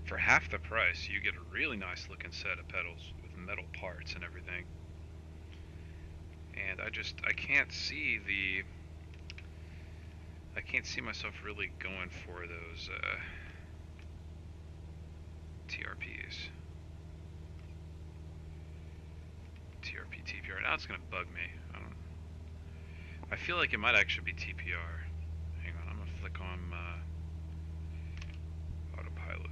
For half the price, you get a really nice looking set of pedals with metal parts and everything. And I can't see myself really going for those TRPs. TRP, TPR. Now it's gonna bug me. I feel like it might actually be TPR. Hang on, I'm gonna flick on autopilot.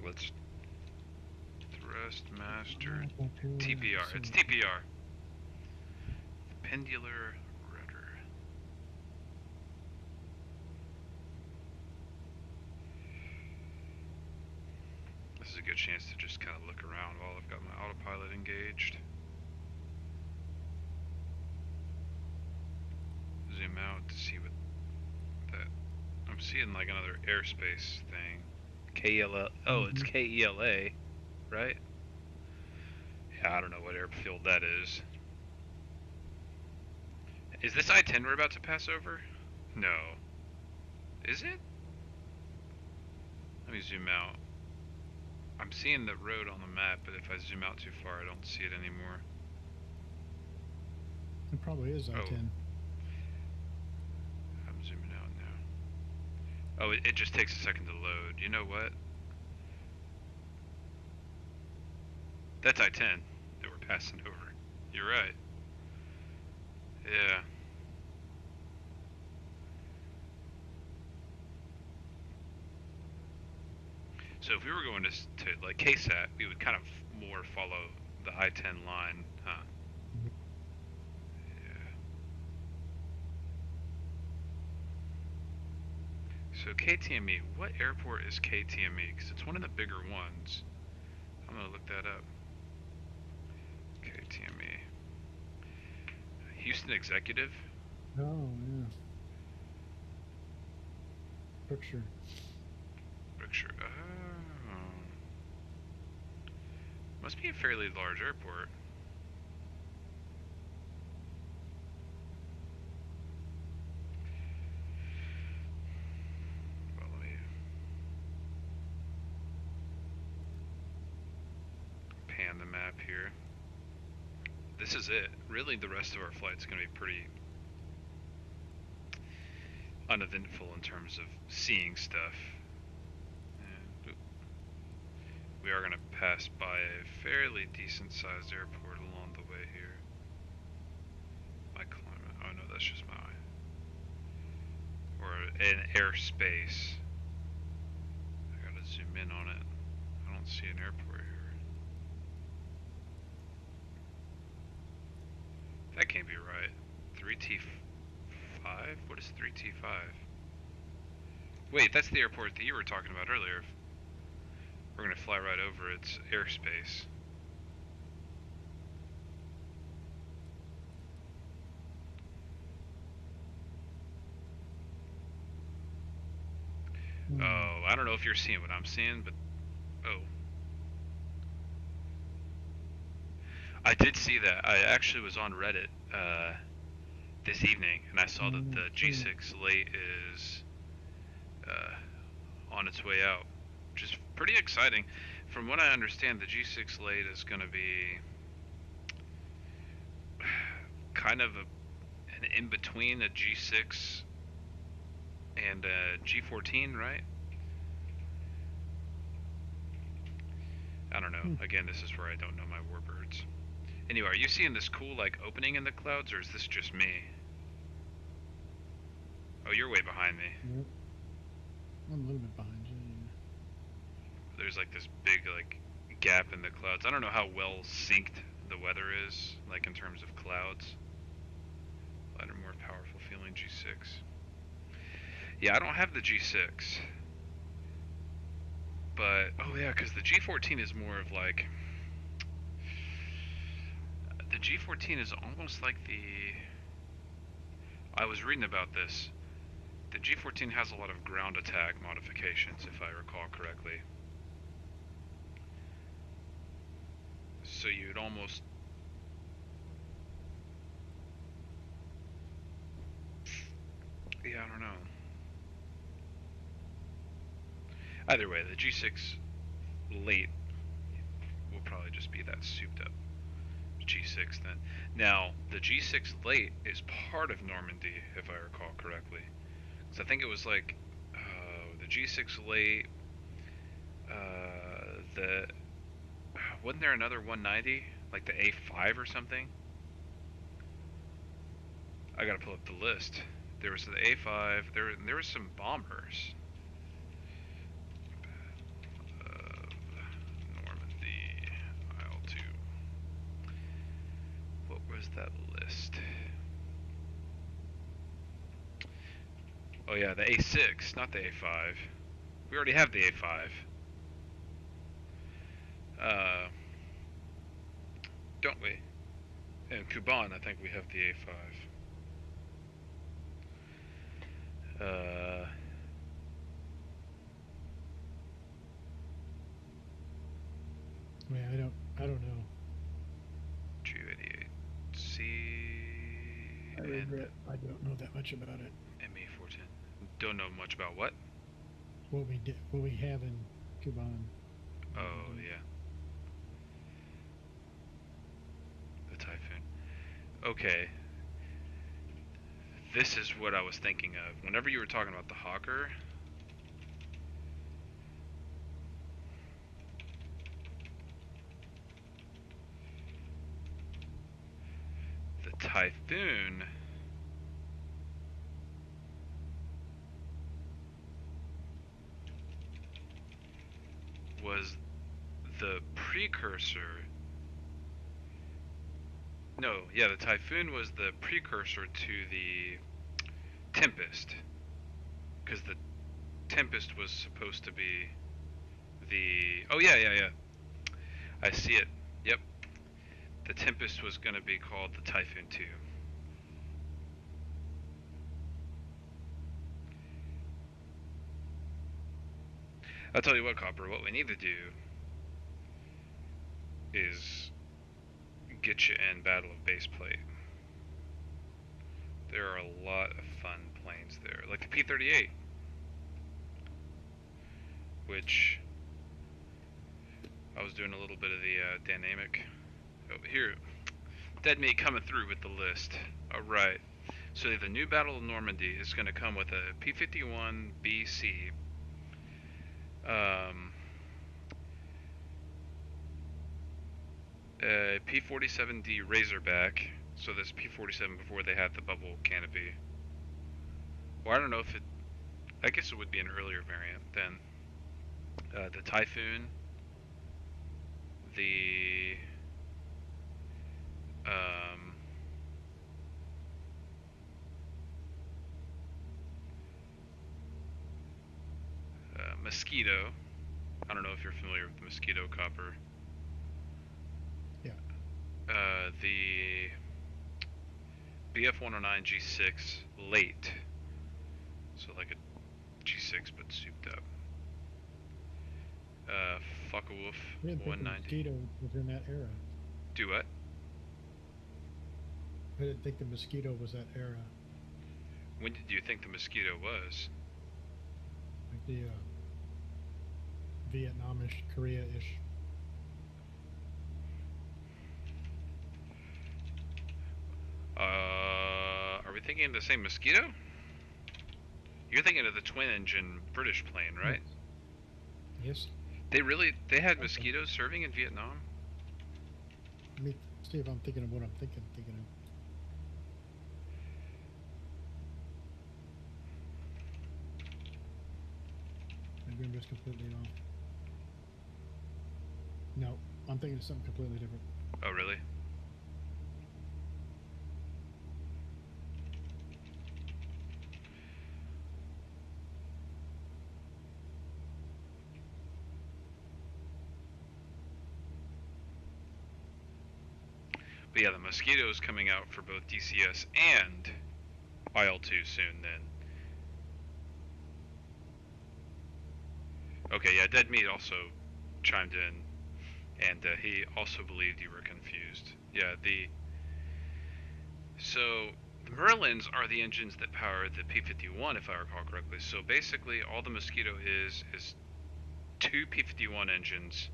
Let's Thrustmaster TPR. It's TPR. Pendular rudder. This is a good chance to just kind of look around while I've got my autopilot engaged. Zoom out to see what that. I'm seeing like another airspace thing. KELA. Oh, it's KELA, right? Yeah, I don't know what airfield that is. Is this I-10 we're about to pass over? No. Is it? Let me zoom out. I'm seeing the road on the map, but if I zoom out too far, I don't see it anymore. It probably is I-10. I'm zooming out now. Oh, it just takes a second to load. You know what? That's I-10 that we're passing over. You're right. Yeah. So if we were going to like KSAT, we would kind of more follow the I-10 line, huh? Yeah. So KTME, what airport is KTME? Because it's one of the bigger ones. I'm gonna look that up. KTME. Houston Executive. Oh, yeah. Berkshire. Berkshire. Oh. Must be a fairly large airport. Well, let me pan the map here. This is it. Really, the rest of our flight's going to be pretty uneventful in terms of seeing stuff. And, we are going to pass by a fairly decent-sized airport along the way here. My climate. Oh no, that's just my. Or an airspace. I gotta zoom in on it. I don't see an airport here. That can't be right. 3T5? What is 3T5? Wait, that's the airport that you were talking about earlier. We're gonna fly right over its airspace. Oh, I don't know if you're seeing what I'm seeing, but oh. I did see that. I actually was on Reddit this evening, and I saw that the G6 late is on its way out, which is pretty exciting. From what I understand, the G6 late is going to be kind of an in-between a G6 and a G14, right? I don't know. Again, this is where I don't know my warbirds. Anyway, are you seeing this cool like opening in the clouds, or is this just me? Oh, you're way behind me. Yep. I'm a little bit behind you. Yeah. There's like this big like gap in the clouds. I don't know how well synced the weather is, like in terms of clouds. Lighter, more powerful feeling G6. Yeah, I don't have the G6. But, oh yeah, because the G14 is more of like... The G14 is almost like the... I was reading about this. The G14 has a lot of ground attack modifications, if I recall correctly. So you'd almost... Yeah, I don't know. Either way, the G6 late will probably just be that souped up G6 then. Now, the G6 late is part of Normandy, if I recall correctly. Because I think it was like, the G6 late, wasn't there another 190? Like the A5 or something? I gotta pull up the list. There was the A5, there was some bombers. Normandy, IL-2. What was that list? Oh yeah, the A6, not the A5. We already have the A5. Don't we? In Kuban, I think we have the A5. Yeah, I don't know. 288C. I regret I don't know that much about it. ME410. Don't know much about what? What we have in Kuban. Oh, yeah. The Typhoon. Okay. This is what I was thinking of. Whenever you were talking about the Hawker, the Typhoon was the precursor. No, yeah, the Typhoon was the precursor to the Tempest. Because the Tempest was supposed to be the... Oh, yeah, yeah, yeah. I see it. Yep. The Tempest was going to be called the Typhoon 2. I'll tell you what, Copper, what we need to do is get you in Battle of Base Plate. There are a lot of fun planes there, like the P-38, which I was doing a little bit of the dynamic. Oh, here, Dead Meat coming through with the list. Alright, so the new Battle of Normandy is going to come with a P-51 BC, a P-47D Razorback, so this P-47 before they had the bubble canopy. Well, I don't know if it, I guess it would be an earlier variant then. The Typhoon, the Mosquito. I don't know if you're familiar with the Mosquito, Copper. Yeah. The BF-109 G6 late, so like a G6 but souped up. Fuck-a-Wolf I didn't think the 190. Mosquito was in that era. Do what? I didn't think the Mosquito was that era. When did you think the Mosquito was? Like the Vietnamish, Korea-ish. Are we thinking of the same Mosquito? You're thinking of the twin-engine British plane, right? Yes. They had Mosquitoes serving in Vietnam? Let me see if I'm thinking of what I'm thinking of. Maybe I'm just completely off. No, I'm thinking of something completely different. Oh, really? But yeah, the Mosquito is coming out for both DCS and IL-2 soon then. Okay, yeah, Dead Meat also chimed in, and he also believed you were confused. Yeah, so the Merlins are the engines that power the P-51, if I recall correctly. So basically, all the Mosquito is two P-51 engines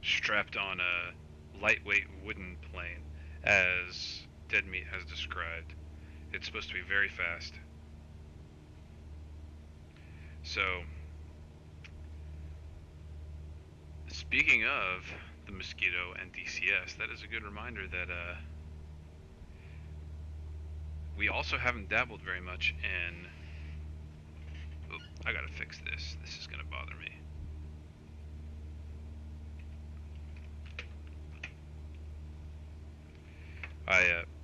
strapped on a lightweight wooden plane, as Dead Meat has described. It's supposed to be very fast. So, speaking of the Mosquito and DCS, that is a good reminder that we also haven't dabbled very much in... Oh, I gotta fix this. This is gonna bother me.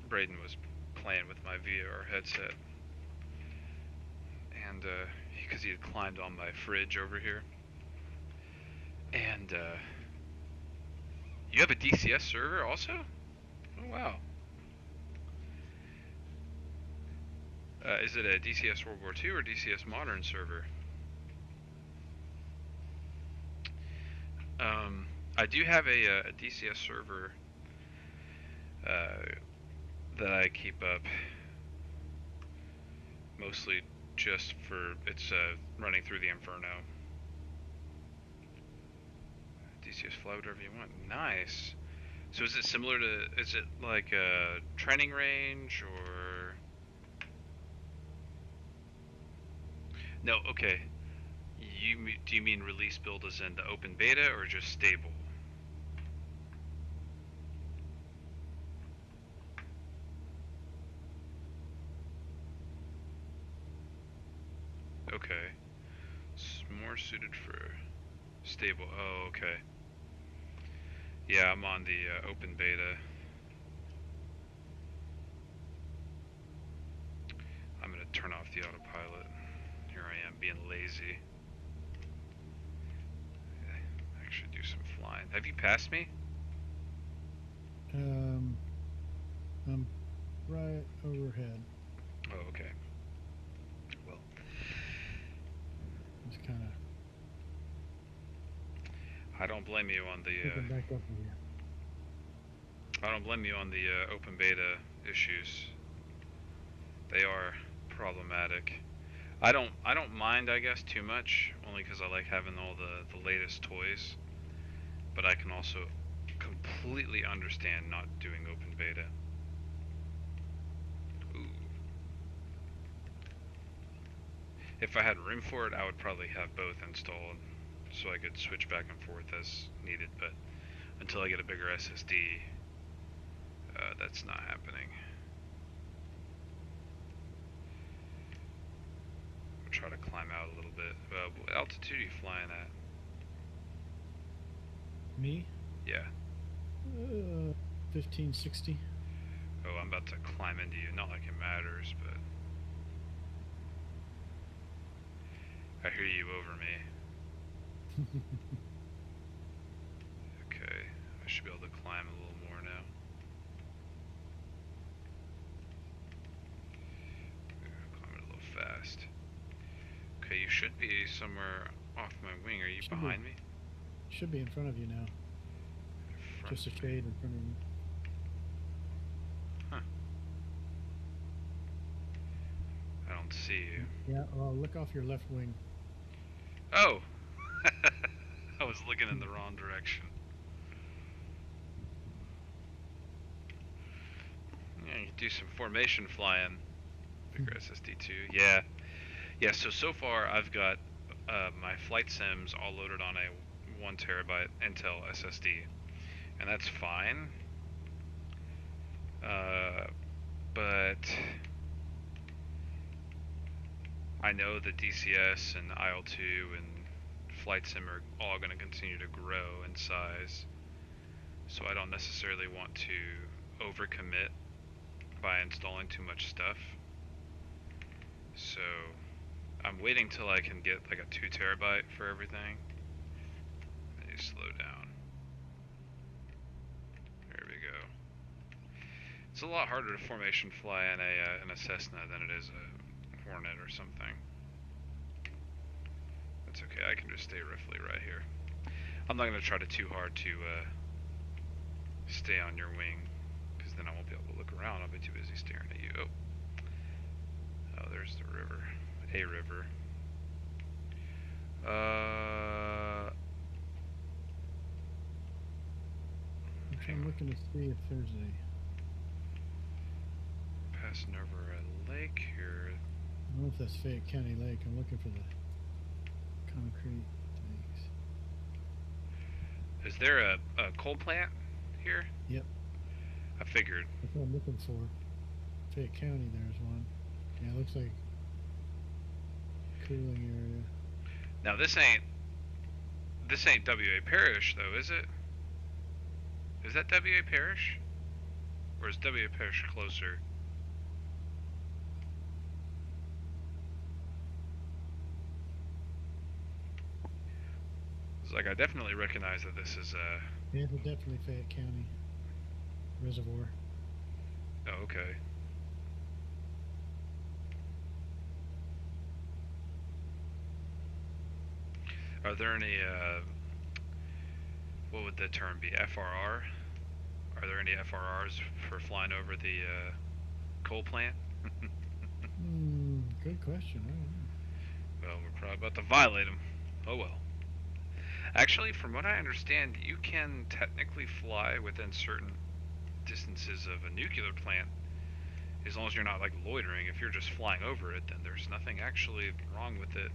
Braden was playing with my VR headset, and because he had climbed on my fridge over here, and you have a DCS server also? Oh wow. Is it a DCS World War II or DCS Modern server? I do have a DCS server that I keep up, mostly just for it's running through the Inferno. DCS, fly whatever you want. Nice. So is it similar to, is it like a training range or? No, okay. Do you mean release build as in the open beta or just stable? Okay. More suited for stable. Oh, okay. Yeah, I'm on the open beta. I'm gonna turn off the autopilot. Here I am being lazy. Actually do some flying. Have you passed me? I'm right overhead. Oh, okay. Well, Just kind of I don't blame you on the picking back up here. I don't blame you on the open beta issues. They are problematic. I don't mind, I guess, too much, only because I like having all the latest toys. But I can also completely understand not doing open beta. Ooh. If I had room for it, I would probably have both installed, so I could switch back and forth as needed. But until I get a bigger SSD, that's not happening. I'll try to climb out a little bit. What altitude are you flying at? Me? Yeah. 1560. Oh, I'm about to climb into you. Not like it matters, but I hear you over me. Okay, I should be able to climb a little more now. Climbing a little fast. Okay, you should be somewhere off my wing. Are you Should behind me? Should be in front of you now. Just a shade in front of you. Huh. I don't see you. Yeah, well, look off your left wing. Oh! I was looking in the wrong direction. Yeah, you could do some formation flying. Bigger SSD2. Yeah. Yeah, so far I've got my flight sims all loaded on a 1 terabyte Intel SSD. And that's fine. But I know the DCS and IL2 and Flight Sim are all going to continue to grow in size. So I don't necessarily want to overcommit by installing too much stuff. So I'm waiting till I can get like a 2 terabyte for everything. Let me slow down. There we go. It's a lot harder to formation fly in a Cessna than it is a Hornet or something. That's okay, I can just stay roughly right here. I'm not going to try to too hard to stay on your wing, because then I won't be able to look around. I'll be too busy staring at you. Oh, there's the river. A river. I'm looking to see if there's a... Passing over a lake here. I don't know if that's Fayette County Lake. I'm looking for the concrete things. Is there a coal plant here? Yep. I figured. That's what I'm looking for. Fayette County, there's one. Yeah, it looks like cooling area. Now this ain't W.A. Parish though, is it? Is that W.A. Parish? Or is W.A. Parish closer? It's like I definitely recognize that this is Yeah, it's definitely Fayette County Reservoir. oh, okay. Are there any what would the term be? FRR? Are there any FRRs for flying over the coal plant? Good question. I don't know. Well, we're probably about to violate them. Oh well. Actually, from what I understand, you can technically fly within certain distances of a nuclear plant as long as you're not like loitering. If you're just flying over it, then there's nothing actually wrong with it,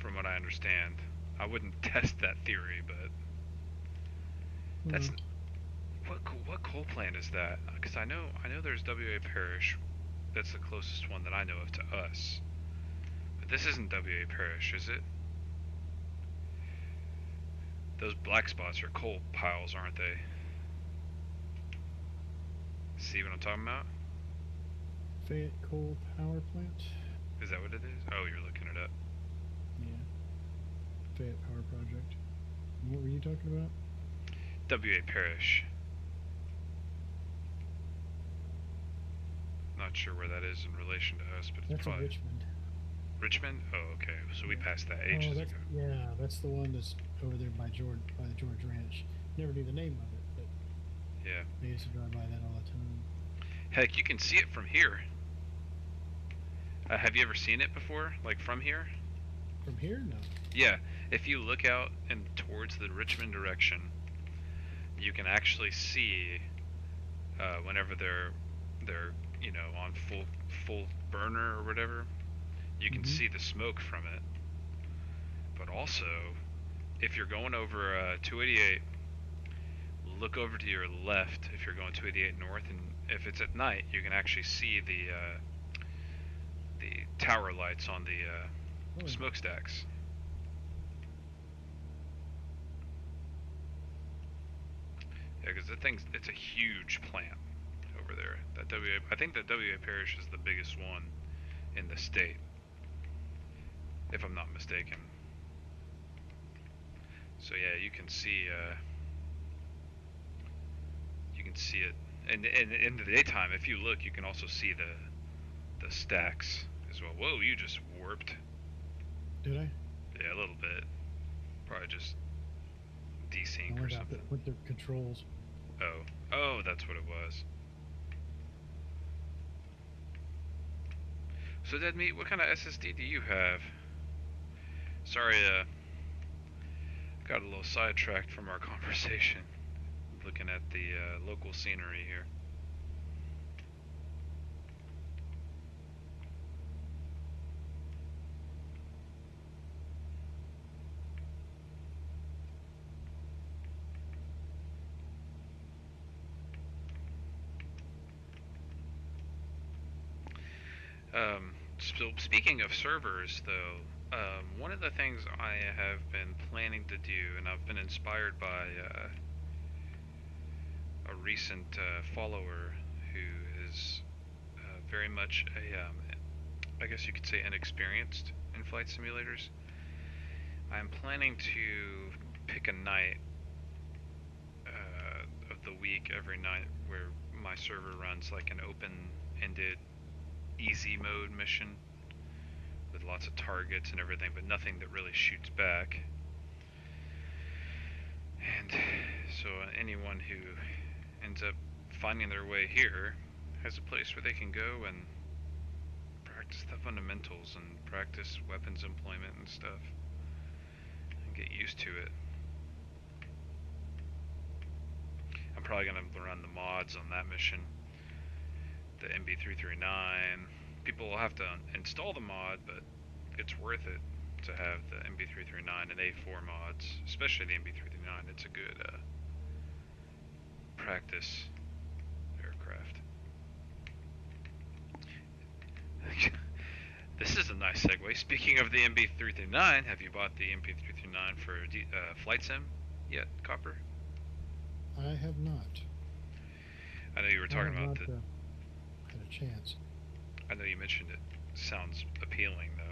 from what I understand. I wouldn't test that theory, but that's Well, what coal plant is that? Because I know there's W.A. Parish. That's the closest one that I know of to us. But this isn't W.A. Parish, is it? Those black spots are coal piles, aren't they? See what I'm talking about? Fayette Coal Power Plant. Is that what it is? Oh, you're looking it up. Yeah. Fayette Power Project. And what were you talking about? W.A. Parish. Not sure where that is in relation to us, but it's That's in probably Richmond. Richmond. Oh, okay. So we passed that Oh, ages that's ago. yeah. That's the one that's over there by the George Ranch. Never knew the name of it, but Yeah. I used to drive by that all the time. Heck, you can see it from here. Have you ever seen it before, like from here? From here, no. Yeah. If you look out and towards the Richmond direction, you can actually see whenever they're on full burner or whatever. You can Mhm. see the smoke from it. But also, if you're going over 288, look over to your left if you're going 288 north, and if it's at night, you can actually see the tower lights on the Oh, smokestacks. Yeah, because it's a huge plant over there. I think that WA Parish is the biggest one in the state, if I'm not mistaken. So yeah, you can see it, and in the daytime, if you look, you can also see the stacks as well. Whoa, you just warped. did I? Yeah, a little bit. Probably just I desync or went out something. with the controls. Oh, that's what it was. So Dead Meat, what kind of SSD do you have? Sorry, got a little sidetracked from our conversation. Looking at the local scenery here. So speaking of servers, though, one of the things I have been planning to do, and I've been inspired by a recent follower who is very much I guess you could say, inexperienced in flight simulators. I'm planning to pick a night of the week every night where my server runs like an open-ended easy mode mission with lots of targets and everything, but nothing that really shoots back. And so anyone who ends up finding their way here has a place where they can go and practice the fundamentals and practice weapons employment and stuff and get used to it. I'm probably going to run the mods on that mission, the MB339. People will have to install the mod, but it's worth it to have the MB339 and A4 mods, especially the MB339. It's a good practice aircraft. This is a nice segue. Speaking of the MB339, have you bought the MB339 for Flight Sim yet, Copper? I have not. I know you were talking about had a chance. I know you mentioned it. Sounds appealing, though.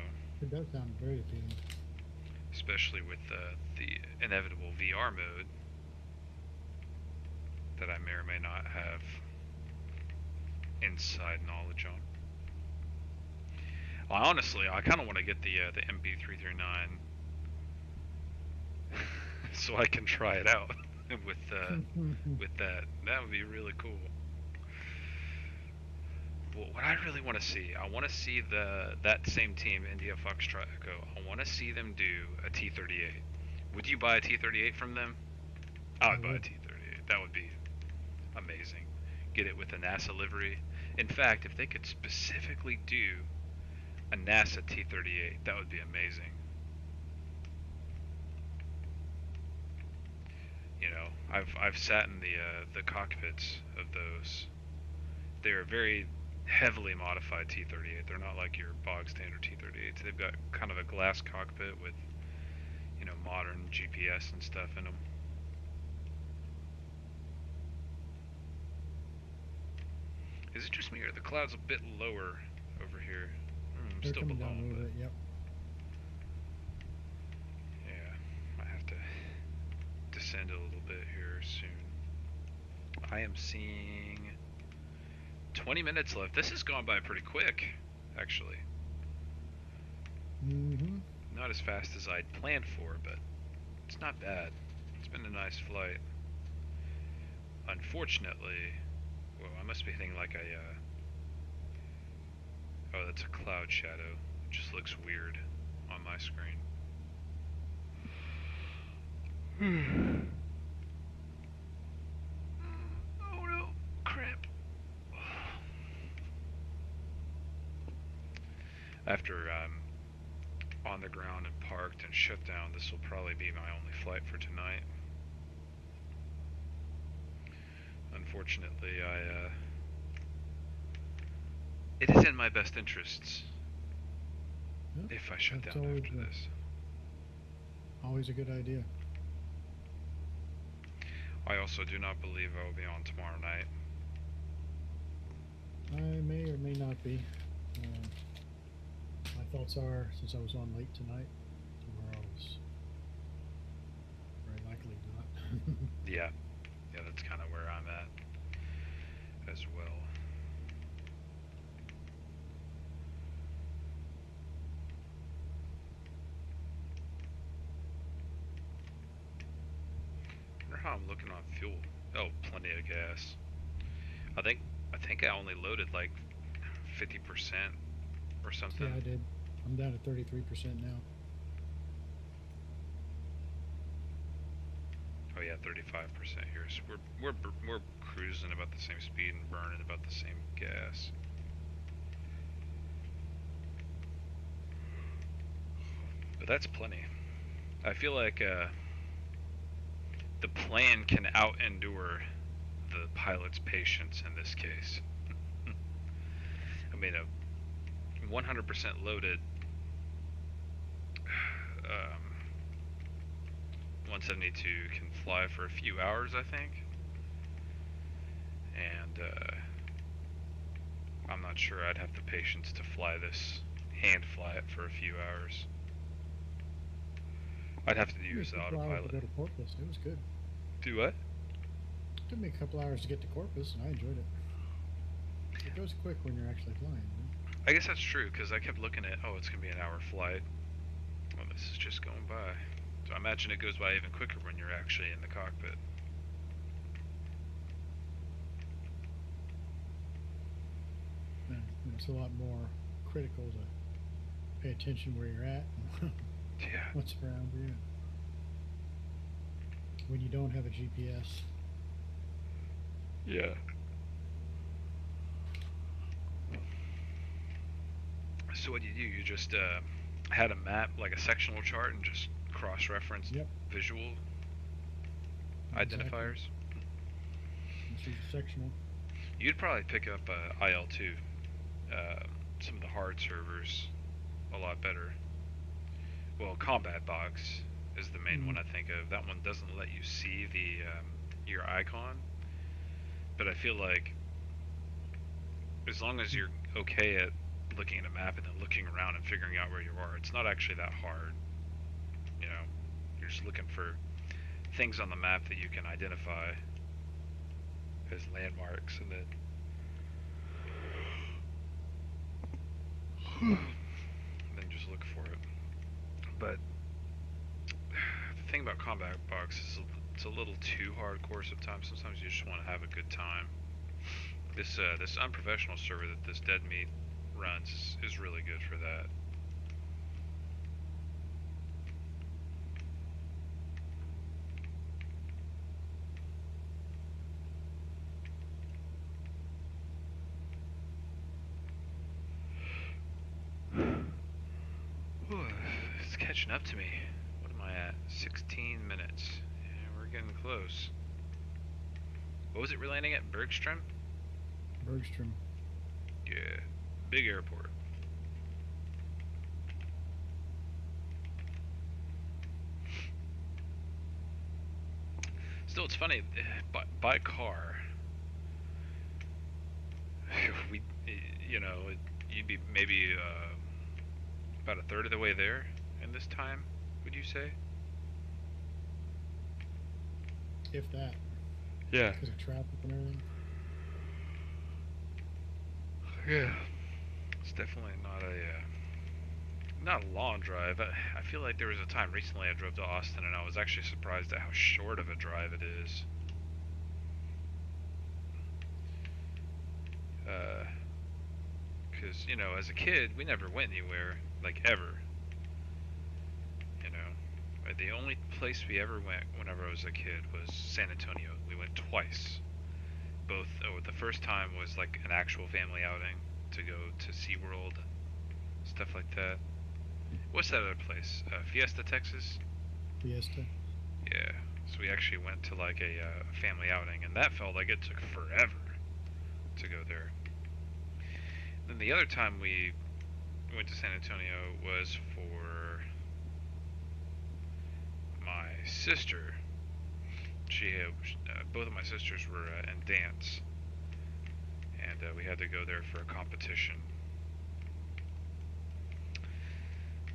It does sound very appealing. Especially with the inevitable VR mode that I may or may not have inside knowledge on. Well, honestly, I kind of want to get the MB339 so I can try it out with with that. That would be really cool. what I really want to see, I want to see that same team, India Foxtrot Echo. I want to see them do a T-38. Would you buy a T-38 from them? I would buy a T-38. That would be amazing. Get it with a NASA livery. In fact, if they could specifically do a NASA T-38, that would be amazing. You know, I've sat in the cockpits of those. They're very heavily modified T-38. They're not like your bog standard T-38s. They've got kind of a glass cockpit with, you know, modern GPS and stuff in them. Is it just me, or the cloud's a bit lower over here? They're Still coming below, down a little but bit, yep. yeah, I have to descend a little bit here soon. I am seeing 20 minutes left. This has gone by pretty quick, actually. Mm-hmm. Not as fast as I'd planned for, but it's not bad. It's been a nice flight. Unfortunately, well, I must be hitting like a, oh, that's a cloud shadow. It just looks weird on my screen. Oh no, cramp. After on the ground and parked and shut down, this will probably be my only flight for tonight. Unfortunately, it is in my best interests Yep, if I shut that's down always after good. this. Always a good idea. I also do not believe I will be on tomorrow night. I may or may not be. My thoughts are, since I was on late tonight, tomorrow's very likely not. Yeah, that's kind of where I'm at as well. I wonder how I'm looking on fuel. Oh, plenty of gas. I think I only loaded like 50% or something. Yeah, I did. I'm down to 33% now. Oh yeah, 35% here. So we're cruising about the same speed and burning about the same gas. But that's plenty. I feel like the plan can out-endure the pilot's patience in this case. I mean, a 100% loaded 172 can fly for a few hours, I think. And I'm not sure I'd have the patience to fly this, hand fly it for a few hours. I'd have to use the autopilot. To go to Corpus. It was good. Do what? It took me a couple hours to get to Corpus, and I enjoyed it. It goes quick when you're actually flying. Right? I guess that's true, because I kept looking at, oh, it's going to be an hour flight. Well, this is just going by. So I imagine it goes by even quicker when you're actually in the cockpit. And it's a lot more critical to pay attention where you're at and Yeah. what's around you. When you don't have a GPS. Yeah. So what do? You just had a map, like a sectional chart, and just cross-referenced visual identifiers? This is sectional. You'd probably pick up IL-2, some of the hard servers, a lot better. Well, Combat Box is the main one I think of. That one doesn't let you see the your icon, but I feel like as long as you're okay at looking at a map and then looking around and figuring out where you are, it's not actually that hard. You know, you're just looking for things on the map that you can identify as landmarks, and then just look for it. But the thing about Combat Box is it's a little too hardcore sometimes. Sometimes you just want to have a good time. This unprofessional server that this Dead Meat runs is really good for that. Whew, it's catching up to me. What am I at? 16 minutes. Yeah, we're getting close. What was it we're landing at? Bergstrom? Bergstrom. Yeah, big airport. Still, it's funny, by car, we, you'd be maybe about a third of the way there in this time, would you say? If that. Yeah. Because of traffic and everything. Yeah. It's definitely not a long drive. I feel like there was a time recently I drove to Austin and I was actually surprised at how short of a drive it is. Because, as a kid, we never went anywhere, like, ever. The only place we ever went whenever I was a kid was San Antonio. We went twice. The first time was like an actual family outing to go to SeaWorld, stuff like that. What's that other place? Fiesta, Texas? Fiesta. Yeah. So we actually went to like a family outing, and that felt like it took forever to go there. Then the other time we went to San Antonio was for my sister. Both of my sisters were in dance, and we had to go there for a competition.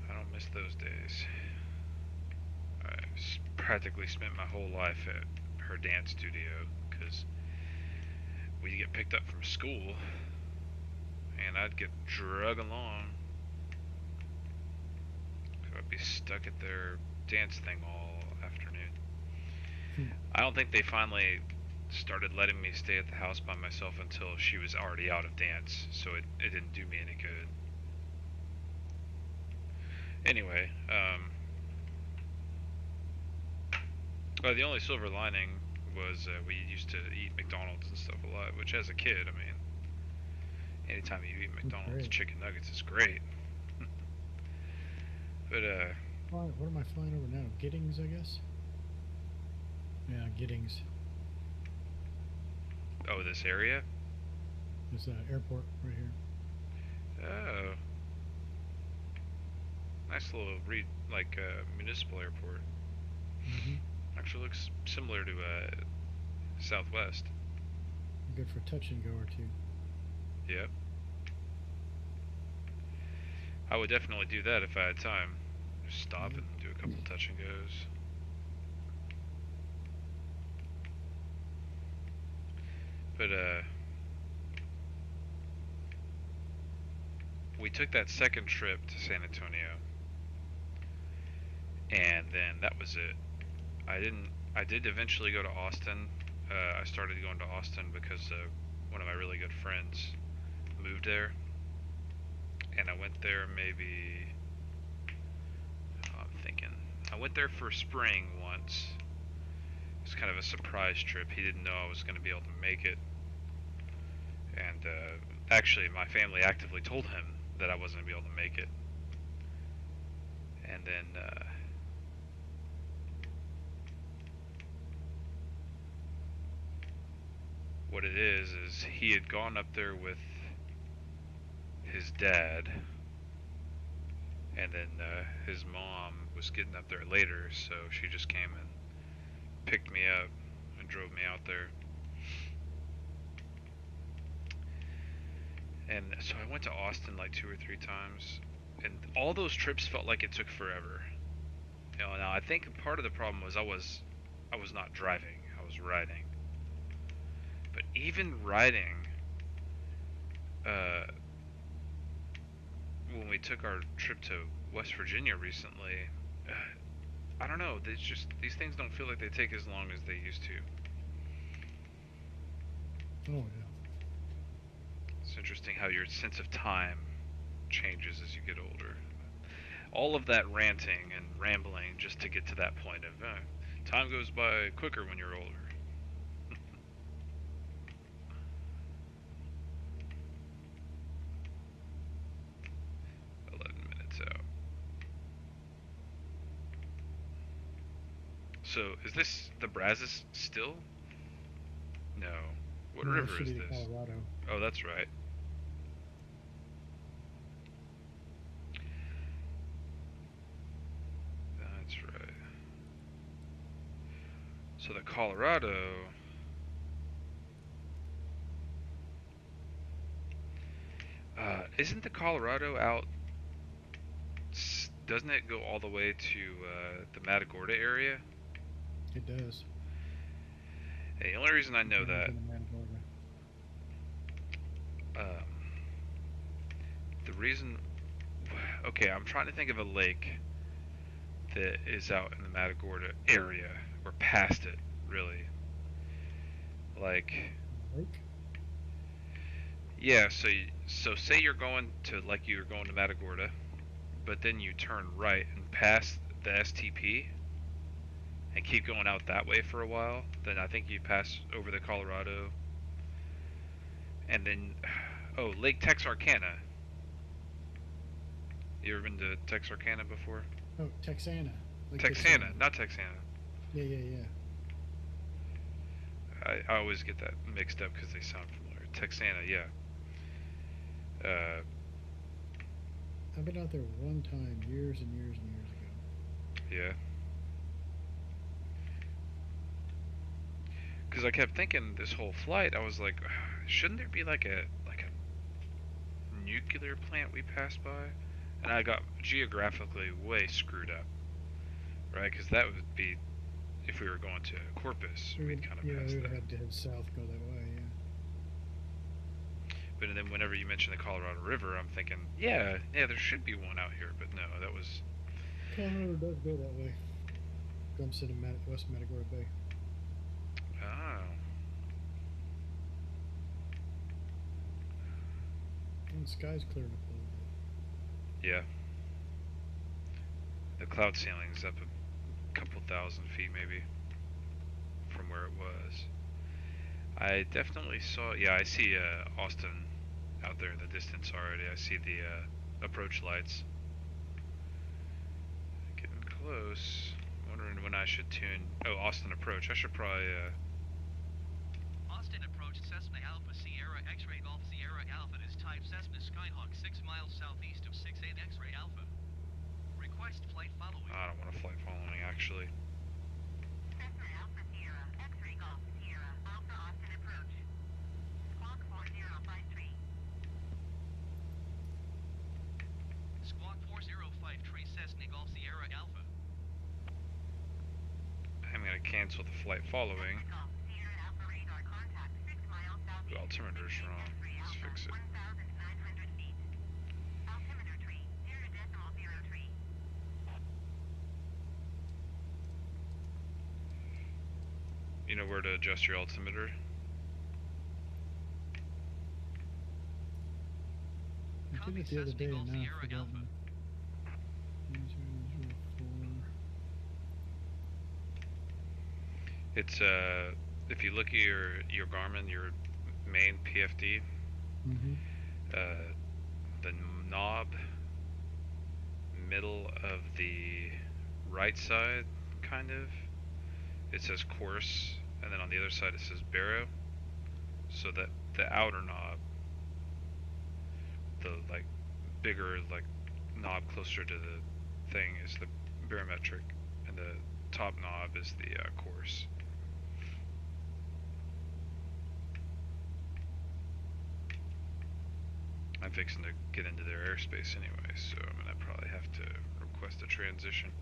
I don't miss those days. I practically spent my whole life at her dance studio because we'd get picked up from school and I'd get drug along. So I'd be stuck at their dance thing all afternoon. I don't think they finally started letting me stay at the house by myself until she was already out of dance, so it didn't do me any good. Anyway, the only silver lining was we used to eat McDonald's and stuff a lot, which as a kid, I mean, anytime you eat McDonald's chicken nuggets is great. But, what am I flying over now? Giddings, I guess? Yeah, Giddings. oh, this area? This airport right here. Oh. Nice little, municipal airport. Actually looks similar to, Southwest. Good for touch and go or two. Yep. I would definitely do that if I had time. Just stop and do a couple touch and goes. But, we took that second trip to San Antonio, and then that was it. I did eventually go to Austin. I started going to Austin because one of my really good friends moved there, and I went there maybe, I'm thinking, I went there for spring once. It was kind of a surprise trip. He didn't know I was going to be able to make it, and actually my family actively told him that I wasn't going to be able to make it. And then what it is he had gone up there with his dad, and then his mom was getting up there later, so she just came and picked me up and drove me out there. And so I went to Austin like 2 or 3 times, and all those trips felt like it took forever. Now I think part of the problem was I was not driving, I was riding. But even riding, when we took our trip to West Virginia recently, I don't know, these things don't feel like they take as long as they used to. Oh, yeah. interesting how your sense of time changes as you get older. All of that ranting and rambling just to get to that point of time goes by quicker when you're older. 11 minutes out. So, is this the Brazos still? No. What No, that river should is be the this? Colorado. Oh, that's right. That's right. So the Colorado... isn't the Colorado out... Doesn't it go all the way to the Matagorda area? It does. Hey, the only reason I know It's that... in the Matagorda. The reason... Okay, I'm trying to think of a lake that is out in the Matagorda area, or past it, really. Like... Lake? Yeah, so say you're going to, like you're going to Matagorda, but then you turn right and pass the STP and keep going out that way for a while, then I think you pass over the Colorado. And then, oh, Lake Texarkana. You ever been to Texarkana before? Oh, Texana. Lake Texana, not Texana. Yeah, yeah, yeah. I always get that mixed up because they sound familiar. Texana, yeah. I've been out there one time, years and years and years ago. Yeah. Because I kept thinking this whole flight, I was like, shouldn't there be like a nuclear plant we passed by? And I got geographically way screwed up, right? Because that would be if we were going to Corpus, we'd kind of Yeah, pass we would that. have had to head south, go that way, yeah. But then whenever you mention the Colorado River, I'm thinking, yeah, there should be one out here. But no, that was... Colorado does go that way. Dumps into West Matagorda Bay. Oh. And the sky's clearing up a little bit. Yeah. The cloud ceiling's up a couple thousand feet maybe from where it was. I definitely saw, yeah, I see Austin out there in the distance already. I see the approach lights. Getting close. Wondering when I should tune. Oh, Austin approach. I should probably Austin approach Cessna Alpha Sierra X-Ray Golf Sierra Alpha is type Cessna Skyhawk 6 miles southeast of 68 X-Ray Alpha. Request flight following. I don't want a flight following actually. Cessna Alpha Sierra X-Ray Golf Sierra Alpha Austin approach. Squawk 4053. Squawk 4053 Cessna Golf Sierra Alpha. I'm gonna cancel the flight following. Cessna Golf Sierra Alpha radar contact 6 miles The southeast. altimeter's wrong. Let's fix it. 1,900 feet. Altimeter tree 0.03. You know where to adjust your altimeter? I Copy, did it the other Cessna day Golf and now I've Sierra forgotten. 004. It's if you look at your Garmin, your main PFD, Mm-hmm. the knob middle of the right side, kind of, it says course, and then on the other side it says baro. So that the outer knob, the like bigger like knob closer to the thing, is the barometric, and the top knob is the course. I'm fixing to get into their airspace anyway, so I'm gonna probably have to request a transition.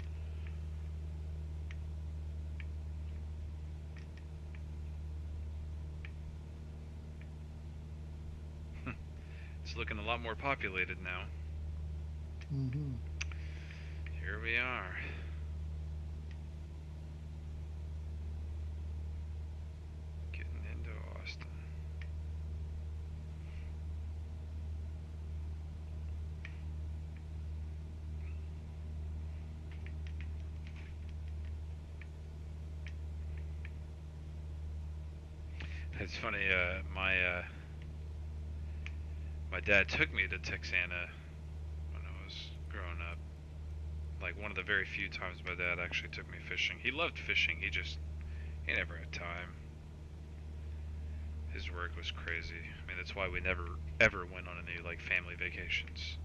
It's looking a lot more populated now. Mm-hmm. Here we are. Getting into Austin. It's funny. My dad took me to Texana when I was growing up. Like one of the very few times my dad actually took me fishing. He loved fishing. He never had time. His work was crazy. I mean, that's why we never ever went on any like family vacations,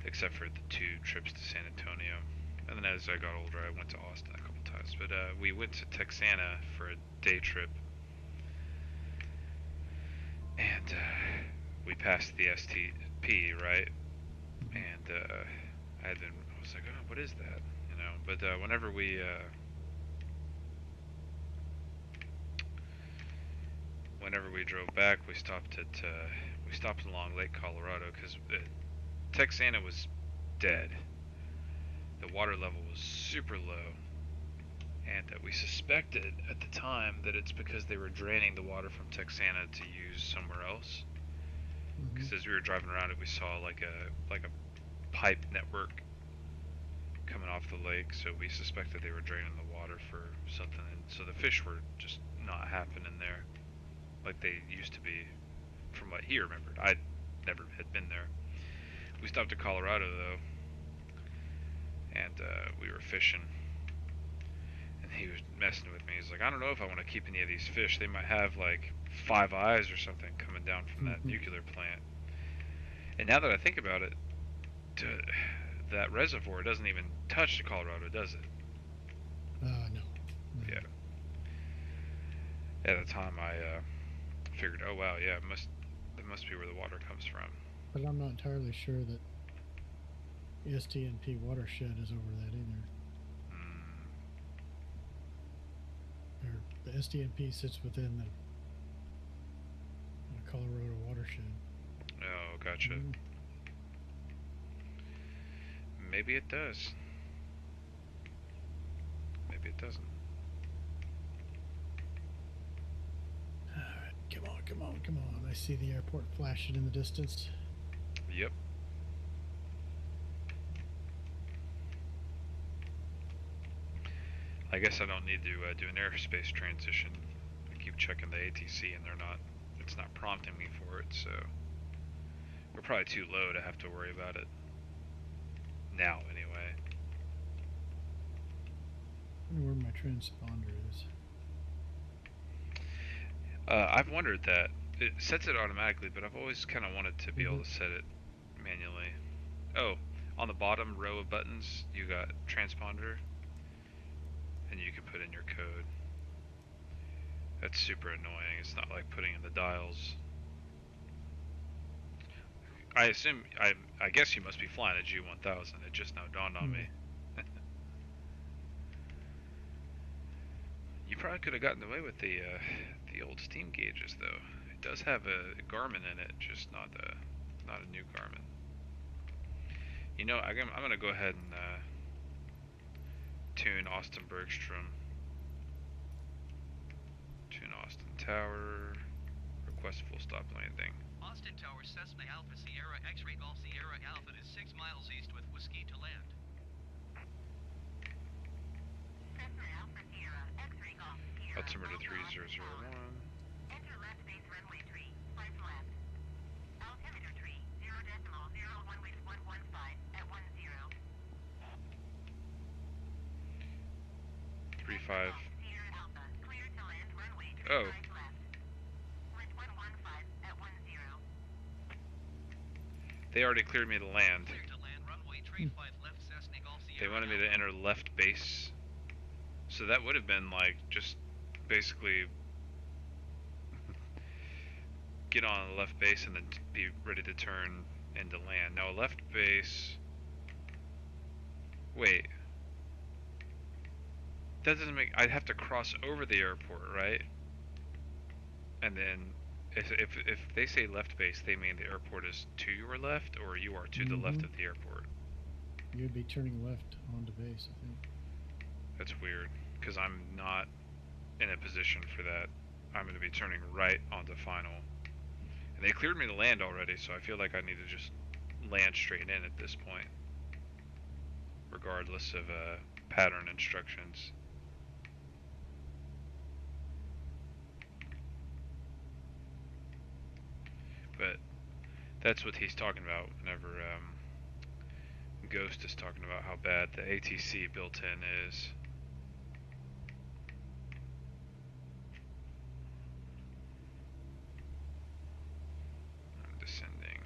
except for the 2 trips to San Antonio. And then as I got older, I went to Austin a couple times. But we went to Texana for a day trip, and we passed the STP, right? And I was like, oh, what is that? You know. But whenever we drove back, we stopped along Lake Colorado because Texana was dead. The water level was super low, and we suspected at the time that it's because they were draining the water from Texana to use somewhere else. Because as we were driving around it, we saw like a pipe network coming off the lake, so we suspected they were draining the water for something, and so the fish were just not happening there like they used to be, from what he remembered. I never had been there. We stopped at Colorado though, and we were fishing, and he was messing with me. He's like, I don't know if I want to keep any of these fish. They might have like 5 eyes or something coming down from that nuclear plant. And now that I think about it, that reservoir doesn't even touch the Colorado, does it? No. Yeah. At the time, I figured, oh wow, yeah, that must be where the water comes from. But I'm not entirely sure that STNP watershed is over that either. Or the STNP sits within the Colorado watershed. Oh, gotcha. Maybe it does. Maybe it doesn't. Alright, come on. I see the airport flashing in the distance. Yep. I guess I don't need to do an airspace transition. I keep checking the ATC and it's not prompting me for it, so we're probably too low to have to worry about it. Now, anyway. I wonder where my transponder is. I've wondered that. It sets it automatically, but I've always kind of wanted to be able to set it manually. Oh, on the bottom row of buttons, you got transponder, and you can put in your code. That's super annoying. It's not like putting in the dials. I assume, I guess you must be flying a G1000. It just now dawned on me. You probably could have gotten away with the old steam gauges, though. It does have a Garmin in it, just not a new Garmin. You know, I'm gonna go ahead and tune Austin Bergstrom. Tune Austin Tower. Request full stop landing. Austin Tower, Cessna Alpha Sierra X-Ray Golf Sierra Alpha is 6 miles east with whiskey to land. Cessna Alpha Sierra, X-ray Golf Sierra. Altimeter Alpha 3001. Enter left base runway tree, 5 left. Altimeter tree, 0.01 with 115 at 10. 35. Sierra Alpha, clear to land runway tree, Oh. 5 left. Wind 115 at 10. They already cleared me to land. Clear to land runway tree 5 left Cessna Golf Sierra. They wanted me to enter left base. So that would have been like just basically get on the left base and then be ready to turn into land. Now left base. Wait. That doesn't make. I'd have to cross over the airport, right? And then if they say left base, they mean the airport is to your left, or you are to the left of the airport. You'd be turning left onto base, I think. That's weird, because I'm not in a position for that. I'm going to be turning right onto final. And they cleared me to land already, so I feel like I need to just land straight in at this point, regardless of pattern instructions. But that's what he's talking about whenever Ghost is talking about how bad the ATC built-in is. I'm descending.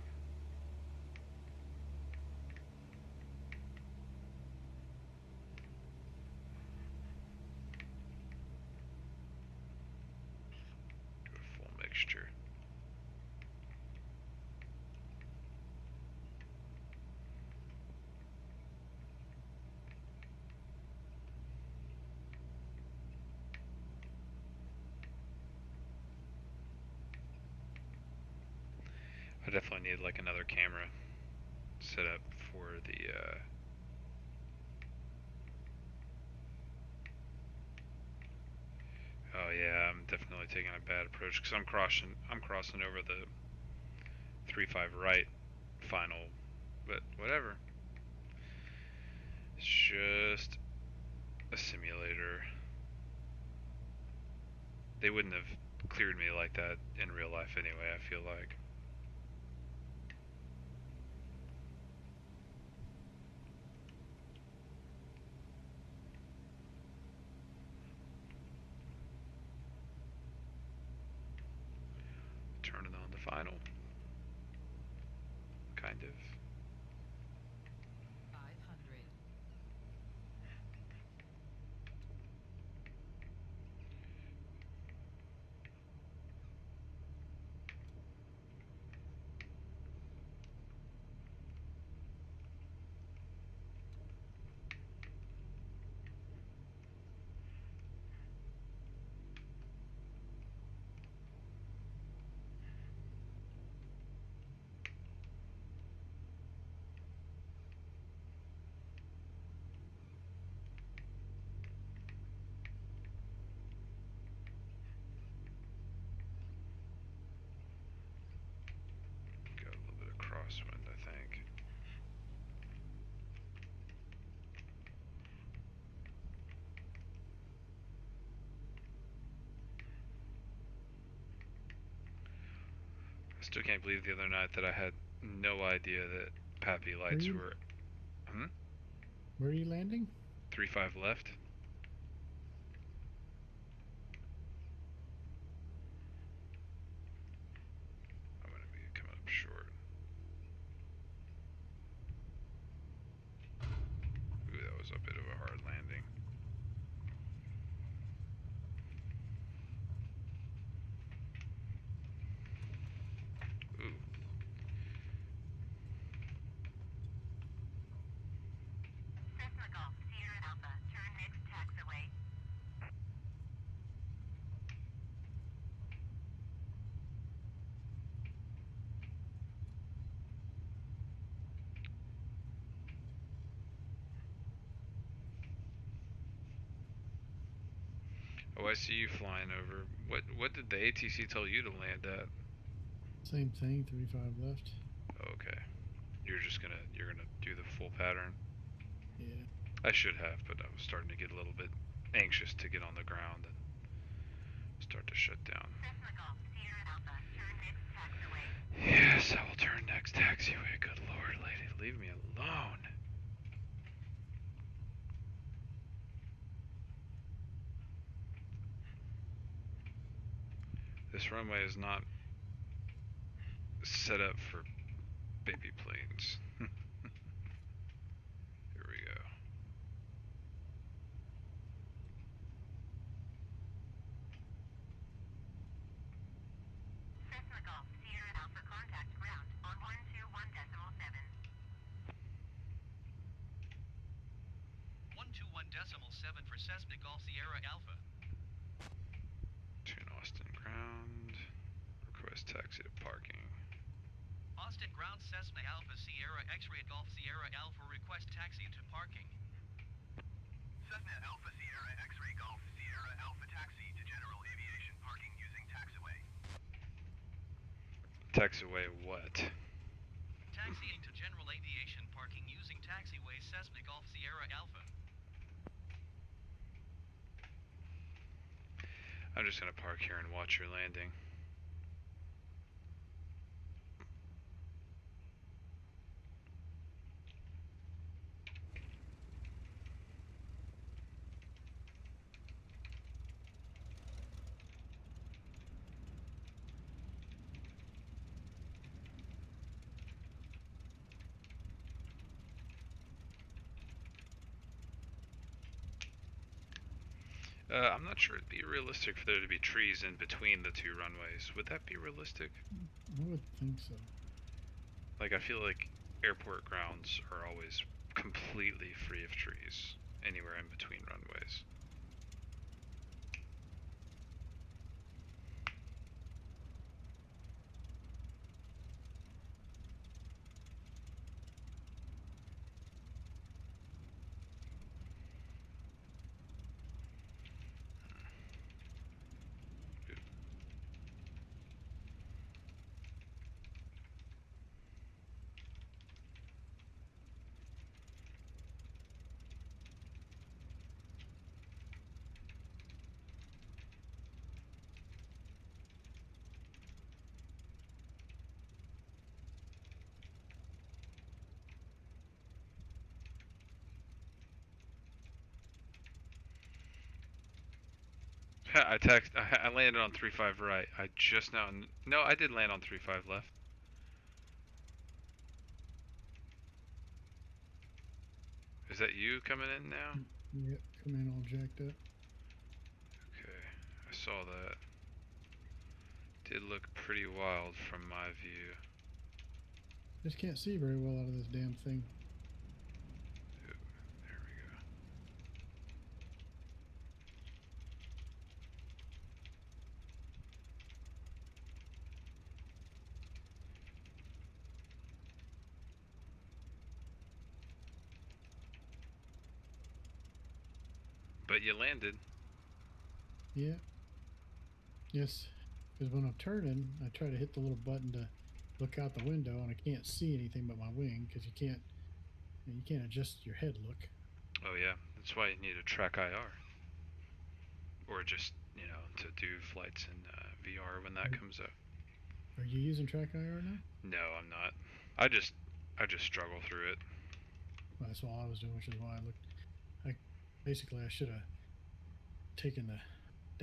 Do a full mixture. I definitely need like another camera set up for the oh yeah, I'm definitely taking a bad approach because I'm crossing over the 3-5 right final, but whatever. It's just a simulator. They wouldn't have cleared me like that in real life anyway, I feel like. Turning on the final. Kind of. 500. Got a little bit of crosswind, I think. I still can't believe the other night that I had no idea that Pappy lights were. Where are you landing? 3-5 left. I'm gonna be coming up short. Ooh, that was a bit of a hard landing. Ooh. Cessna Golf, Sierra Alpha, turn next taxiway. Oh, I see you flying over. What did the ATC tell you to land at? Same thing, 3-5 left. Okay. You're gonna do the full pattern. Yeah. I should have, but I was starting to get a little bit anxious to get on the ground and start to shut down. Cessna Golf, Sierra Alpha, turn next taxiway. Yes, I will turn next taxiway. Good lord, lady, leave me alone. This runway is not set up for baby planes. Here we go. Cessna Golf, Sierra Alpha, contact ground on 121.7. 121.7 for Cessna Golf Sierra Alpha. Tune Austin ground. Request taxi to parking. Austin ground Cessna Alpha Sierra X-ray Golf Sierra Alpha request taxi to parking. Cessna Alpha Sierra X-ray Golf Sierra Alpha taxi to general aviation parking using taxiway. Taxiway what? Taxiing to general aviation parking using taxiway Cessna Golf Sierra Alpha. I'm just gonna park here and watch your landing. I'm not sure it'd be realistic for there to be trees in between the two runways. Would that be realistic? I would think so. Like, I feel like airport grounds are always completely free of trees anywhere in between runways. I landed on 3-5 right. I just now. No, I did land on 3-5 left. Is that you coming in now? Yep, come in all jacked up. Okay, I saw that. Did look pretty wild from my view. Just can't see very well out of this damn thing. Ooh, there we go. But you landed. Yeah. Yes. Because when I'm turning, I try to hit the little button to look out the window, and I can't see anything but my wing because you can't adjust your head look. Oh yeah, that's why you need a track IR. Or just, to do flights in VR when that comes up. Are you using track IR now? No, I'm not. I just struggle through it. Well, that's all I was doing, which is why I looked. I should have taken the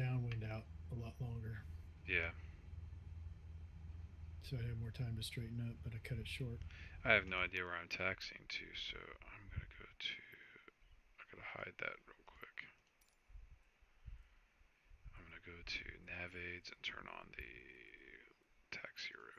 downwind out a lot longer, Yeah. so I'd have more time to straighten up. But I cut it short. I have no idea where I'm taxiing to, so I'm gonna go to. I gotta hide that real quick. I'm gonna go to nav aids and turn on the taxi ribbon.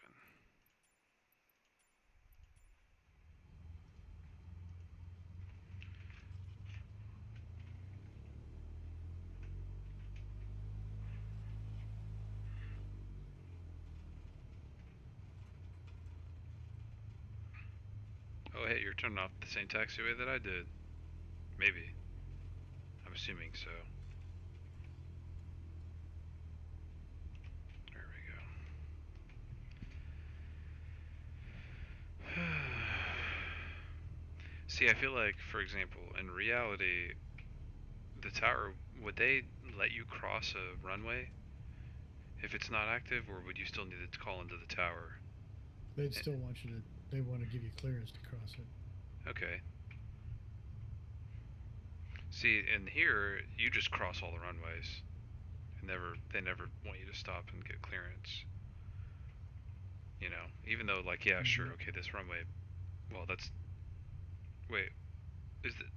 Oh hey, you're turning off the same taxiway that I did. Maybe. I'm assuming so. There we go. See, I feel like, for example, in reality, the tower, would they let you cross a runway if it's not active, or would you still need to call into the tower? They'd still want you to. They want to give you clearance to cross it. Okay. See, in here, you just cross all the runways. They never want you to stop and get clearance. Even though, like, yeah, sure, okay, this runway, well, wait,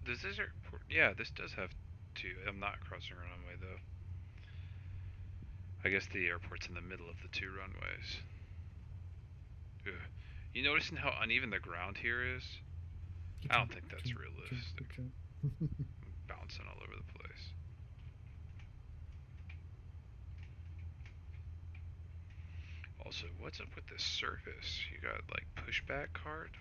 does this airport, yeah, this does have two. I'm not crossing a runway, though. I guess the airport's in the middle of the two runways. Ugh. You noticing how uneven the ground here is? I don't think that's realistic. Bouncing all over the place. Also, what's up with this service? You got, like, pushback card?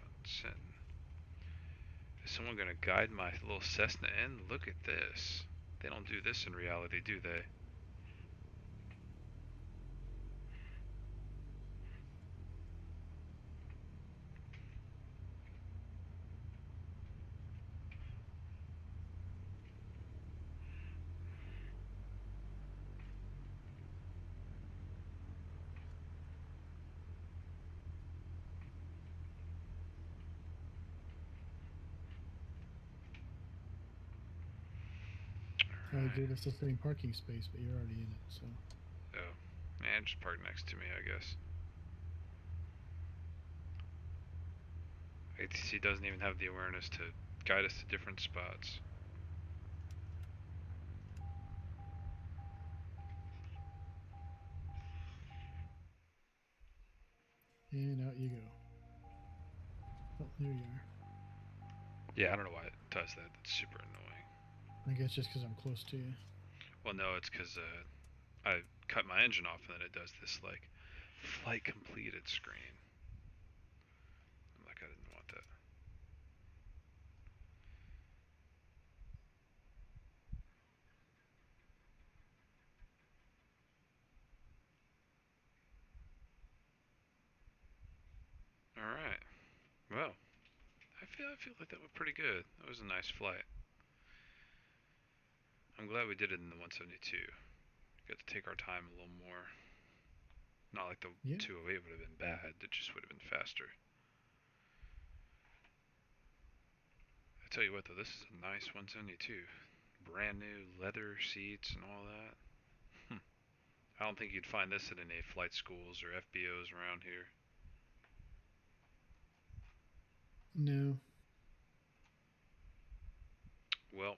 Is someone gonna guide my little Cessna in? Look at this. They don't do this in reality, do they? They gave us the same parking space, but you're already in it, so. Oh, man, just park next to me, I guess. ATC doesn't even have the awareness to guide us to different spots. And out you go. Oh, there you are. Yeah, I don't know why it does that. That's super annoying. I guess just because I'm close to you. Well, no, it's because I cut my engine off and then it does this like flight completed screen. I'm like, I didn't want that. All right. Well, I feel like that went pretty good. That was a nice flight. I'm glad we did it in the 172. Got to take our time a little more. Not like the Yeah. 208 would have been bad. It just would have been faster. I tell you what, though, this is a nice 172. Brand new leather seats and all that. I don't think you'd find this at any flight schools or FBOs around here. No. Well,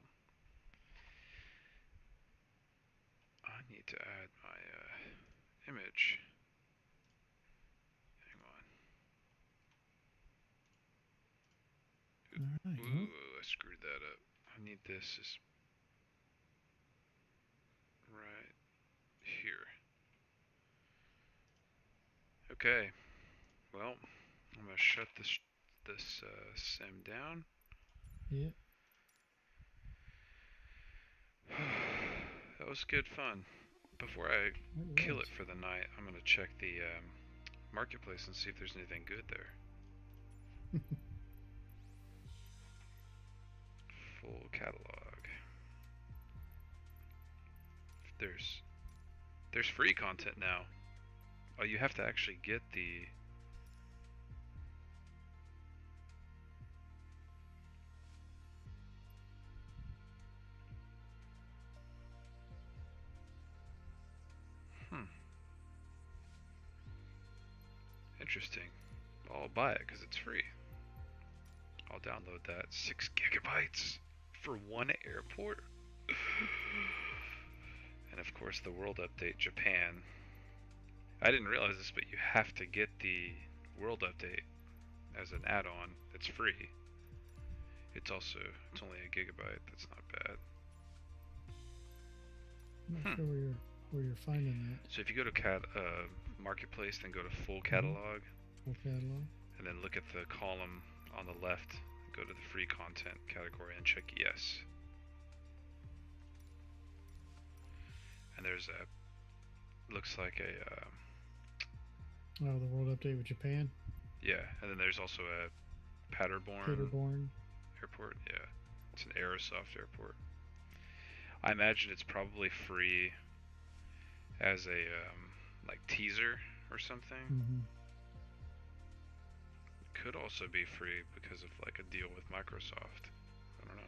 I need to add my image. Hang on. All right. Ooh, Well, I screwed that up. I need this is right here. Okay. Well, I'm gonna shut this sim down. yeah. That was good fun. Before I kill it for the night, I'm gonna check the marketplace and see if there's anything good there. Full catalog. There's free content now. Oh, you have to actually get the. Interesting. I'll buy it because it's free. I'll download that. 6 gigabytes for one airport. And of course, the World Update Japan. I didn't realize this, but you have to get the World Update as an add-on. It's free. It's only a gigabyte. That's not bad. I'm not sure where you're finding that. So if you go to marketplace, then go to full catalog, Full catalog. and then look at the column on the left. Go to the free content category and check yes. And there's looks like a Oh, the World Update with Japan. yeah, and then there's also a Paderborn airport. Yeah, it's an Aerosoft airport. I imagine it's probably free as a like teaser or something. Mm-hmm. Could also be free because of like a deal with Microsoft. I don't know.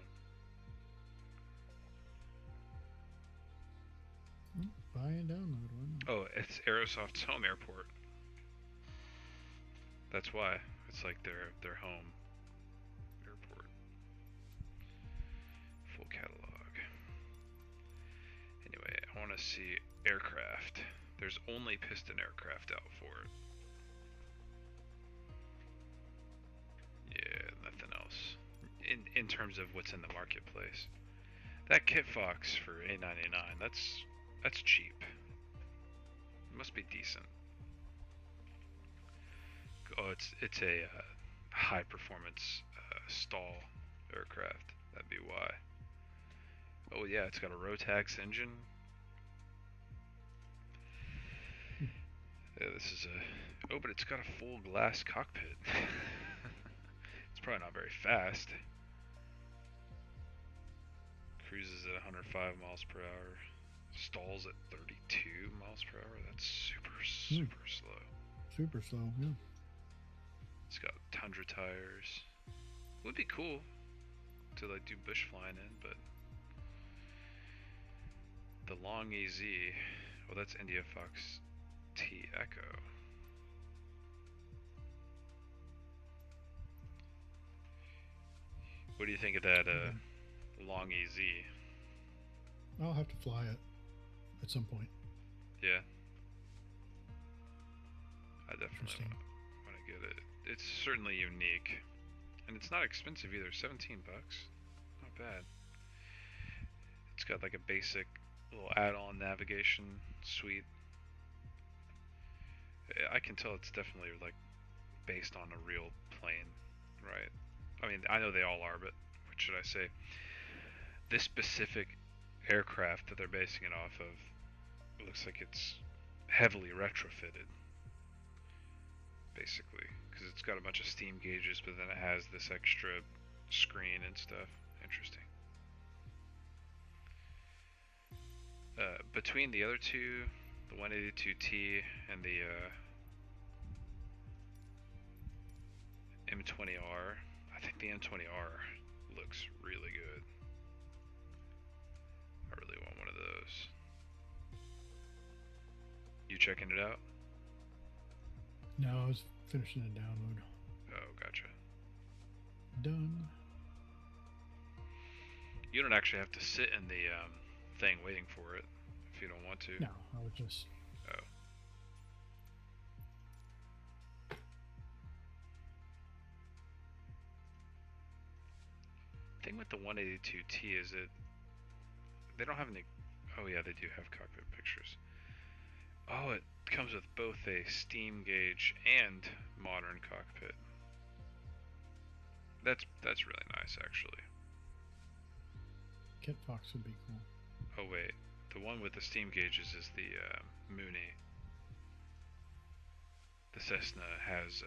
Buy and download one. Oh, it's Aerosoft's home airport. That's why. It's like their home airport. Full catalog. Anyway, I want to see aircraft. There's only piston aircraft out for it. Yeah, nothing else. In terms of what's in the marketplace. That Kit Fox for $8.99, that's cheap. It must be decent. Oh, it's a high performance stall aircraft. That'd be why. Oh yeah, it's got a Rotax engine. Yeah, this is a. Oh, but it's got a full glass cockpit. It's probably not very fast. Cruises at 105 miles per hour. Stalls at 32 miles per hour. That's super slow. Super slow, yeah. It's got Tundra tires. Would be cool to like do bush flying in, but the Long EZ. Well, that's India Fox T Echo. What do you think of that Long EZ? I'll have to fly it at some point. Yeah. I definitely get it. It's certainly unique, and it's not expensive either. 17 bucks, not bad. It's got like a basic little add-on navigation suite. I can tell it's definitely like based on a real plane, right? I mean, I know they all are, but what should I say? This specific aircraft that they're basing it off of, it looks like it's heavily retrofitted, basically, because it's got a bunch of steam gauges, but then it has this extra screen and stuff. Interesting. Between the other two, the 182T and the M20R, I think the M20R looks really good. I really want one of those. You checking it out? No, I was finishing the download. Oh, gotcha. Done. You don't actually have to sit in the thing waiting for it if you don't want to. No, I was just. Oh. Thing with the 182T is that they don't have any. Oh yeah, they do have cockpit pictures. Oh, it comes with both a steam gauge and modern cockpit. That's really nice, actually. Kit Fox would be cool. Oh wait, the one with the steam gauges is the Mooney. The Cessna has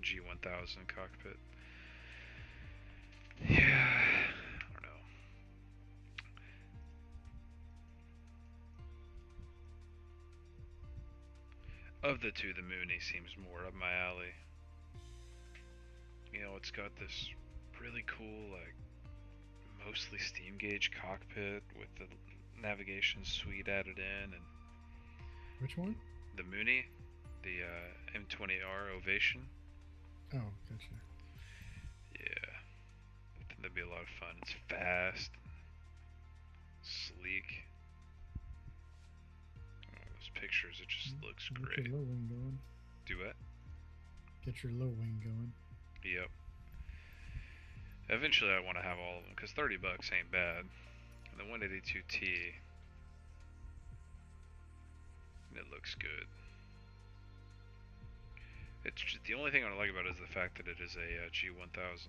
G1000 cockpit. Yeah, I don't know. Of the two, the Mooney seems more up my alley. You know, it's got this really cool, like, mostly steam gauge cockpit with the navigation suite added in, and Which one? the Mooney, the M20R Ovation. Oh, gotcha. Yeah, I think that'd be a lot of fun. It's fast, sleek. Oh, those pictures, it just looks Get great. your low wing going. Do it. Get your low wing going. Yep. Eventually, I want to have all of them because 30 bucks ain't bad. And the 182T, it looks good. It's just, the only thing I don't like about it is the fact that it is a G1000,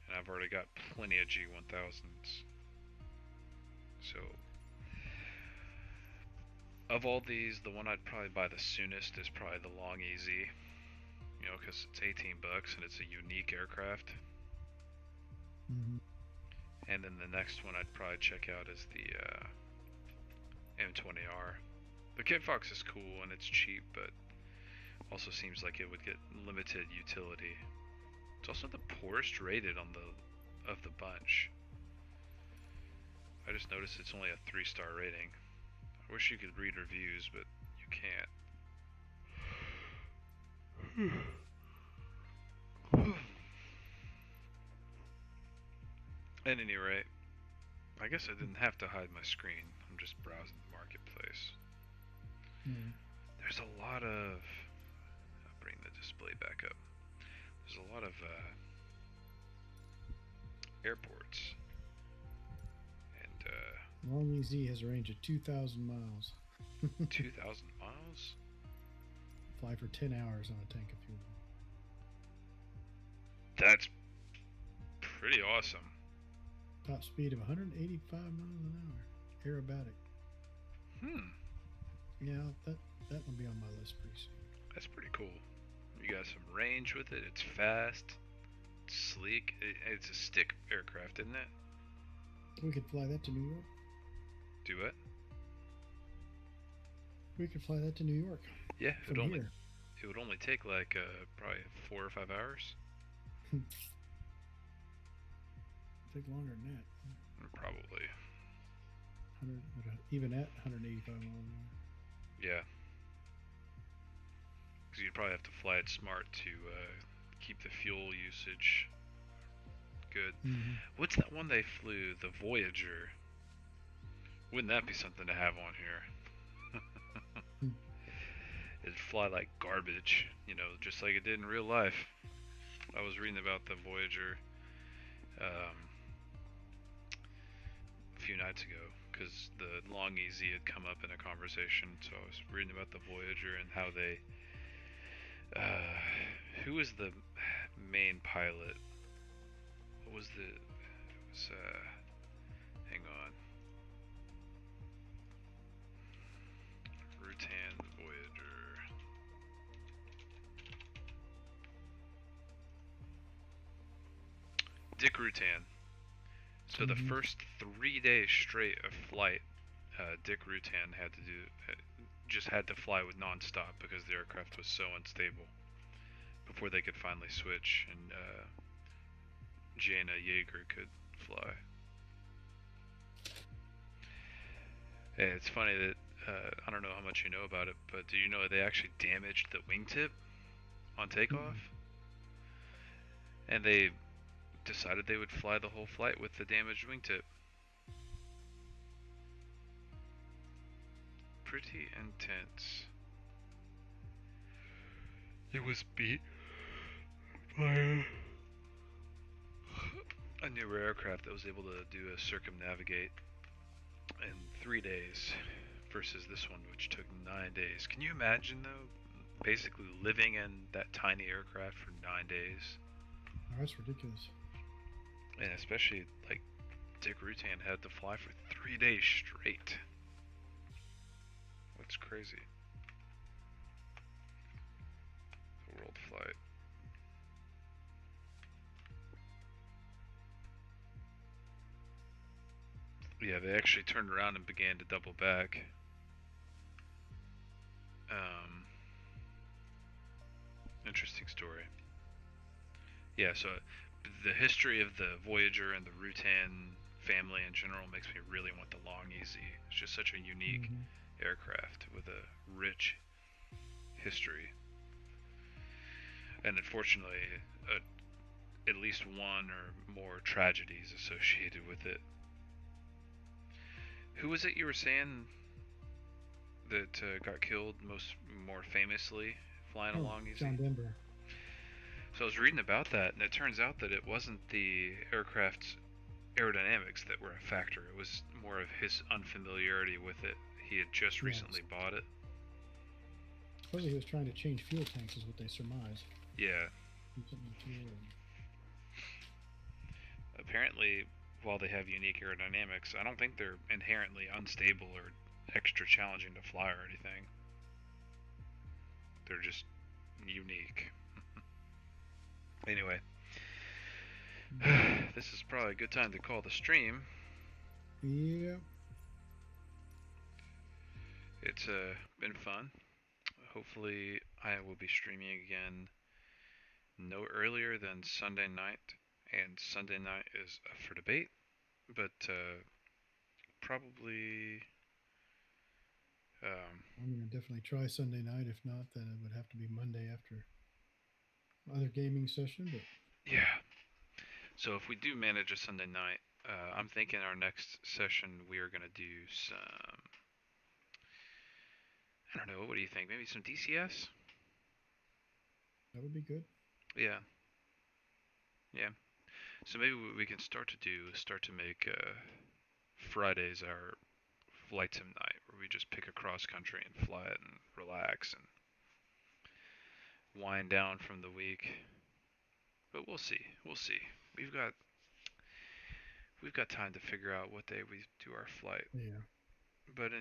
and I've already got plenty of G1000s. So, of all these, the one I'd probably buy the soonest is probably the Long Easy. You know, because it's 18 bucks and it's a unique aircraft. Mm-hmm. And then the next one I'd probably check out is the M20R. The Kit Fox is cool and it's cheap, but also seems like it would get limited utility. It's also the poorest rated on of the bunch. I just noticed it's only a 3-star rating. I wish you could read reviews, but you can't. At any rate, I guess I didn't have to hide my screen. I'm just browsing the marketplace. Mm. There's a lot of... I'll bring the display back up. There's a lot of airports. And Long Easy has a range of 2,000 miles. 2,000 miles? Fly for 10 hours on a tank of fuel. That's pretty awesome. Top speed of 185 miles an hour. Aerobatic. Yeah, that will be on my list pretty soon. That's pretty cool. You got some range with it. It's fast. It's sleek. It's a stick aircraft, isn't it? We could fly that to New York. Do it. We could fly that to New York. Yeah, From here. it would only take like probably 4 or 5 hours. Take longer than that. Probably. 100, even at 185 miles an hour. Yeah. Because you'd probably have to fly it smart to keep the fuel usage good. Mm-hmm. What's that one they flew? The Voyager. Wouldn't that be something to have on here? it'd fly like garbage, just like it did in real life. I was reading about the Voyager um, a few nights ago because the Long Easy had come up in a conversation. So I was reading about the Voyager and how they, who was the main pilot? What was the? It was hang on. Rutan Voyager. Dick Rutan. So the first 3 days straight of flight, Dick Rutan just had to fly with nonstop because the aircraft was so unstable before they could finally switch and Jaina Yeager could fly. And it's funny that I don't know how much you know about it, but do you know they actually damaged the wingtip on takeoff? And they decided they would fly the whole flight with the damaged wingtip. Pretty intense. It was beat by a newer aircraft that was able to do a circumnavigate in 3 days versus this one, which took 9 days. Can you imagine, though, basically living in that tiny aircraft for 9 days? Oh, that's ridiculous. And especially, like, Dick Rutan had to fly for 3 days straight. That's crazy. The world flight. Yeah, they actually turned around and began to double back. Interesting story. Yeah, so the history of the Voyager and the Rutan family in general makes me really want the Long Easy. It's just such a unique aircraft with a rich history. And unfortunately, at least one or more tragedies associated with it. Who was it you were saying that got killed more famously flying along Easy? John Denver. So I was reading about that, and it turns out that it wasn't the aircraft's aerodynamics that were a factor. It was more of his unfamiliarity with it. He had just recently bought it. Supposedly he was trying to change fuel tanks, is what they surmise. Yeah. Apparently, while they have unique aerodynamics, I don't think they're inherently unstable or extra challenging to fly or anything. They're just unique. Anyway, this is probably a good time to call the stream. Yeah. It's been fun. Hopefully, I will be streaming again no earlier than Sunday night, and Sunday night is up for debate, but probably. I'm going to definitely try Sunday night. If not, then it would have to be Monday after other gaming session. But yeah. So if we do manage a Sunday night, I'm thinking our next session we are going to do some. I don't know. What do you think? Maybe some DCS? That would be good. Yeah. Yeah. So maybe what we can start to make Fridays our flight sim night, where we just pick a cross country and fly it and relax and wind down from the week. But we'll see. We'll see. We've got time to figure out what day we do our flight. Yeah. But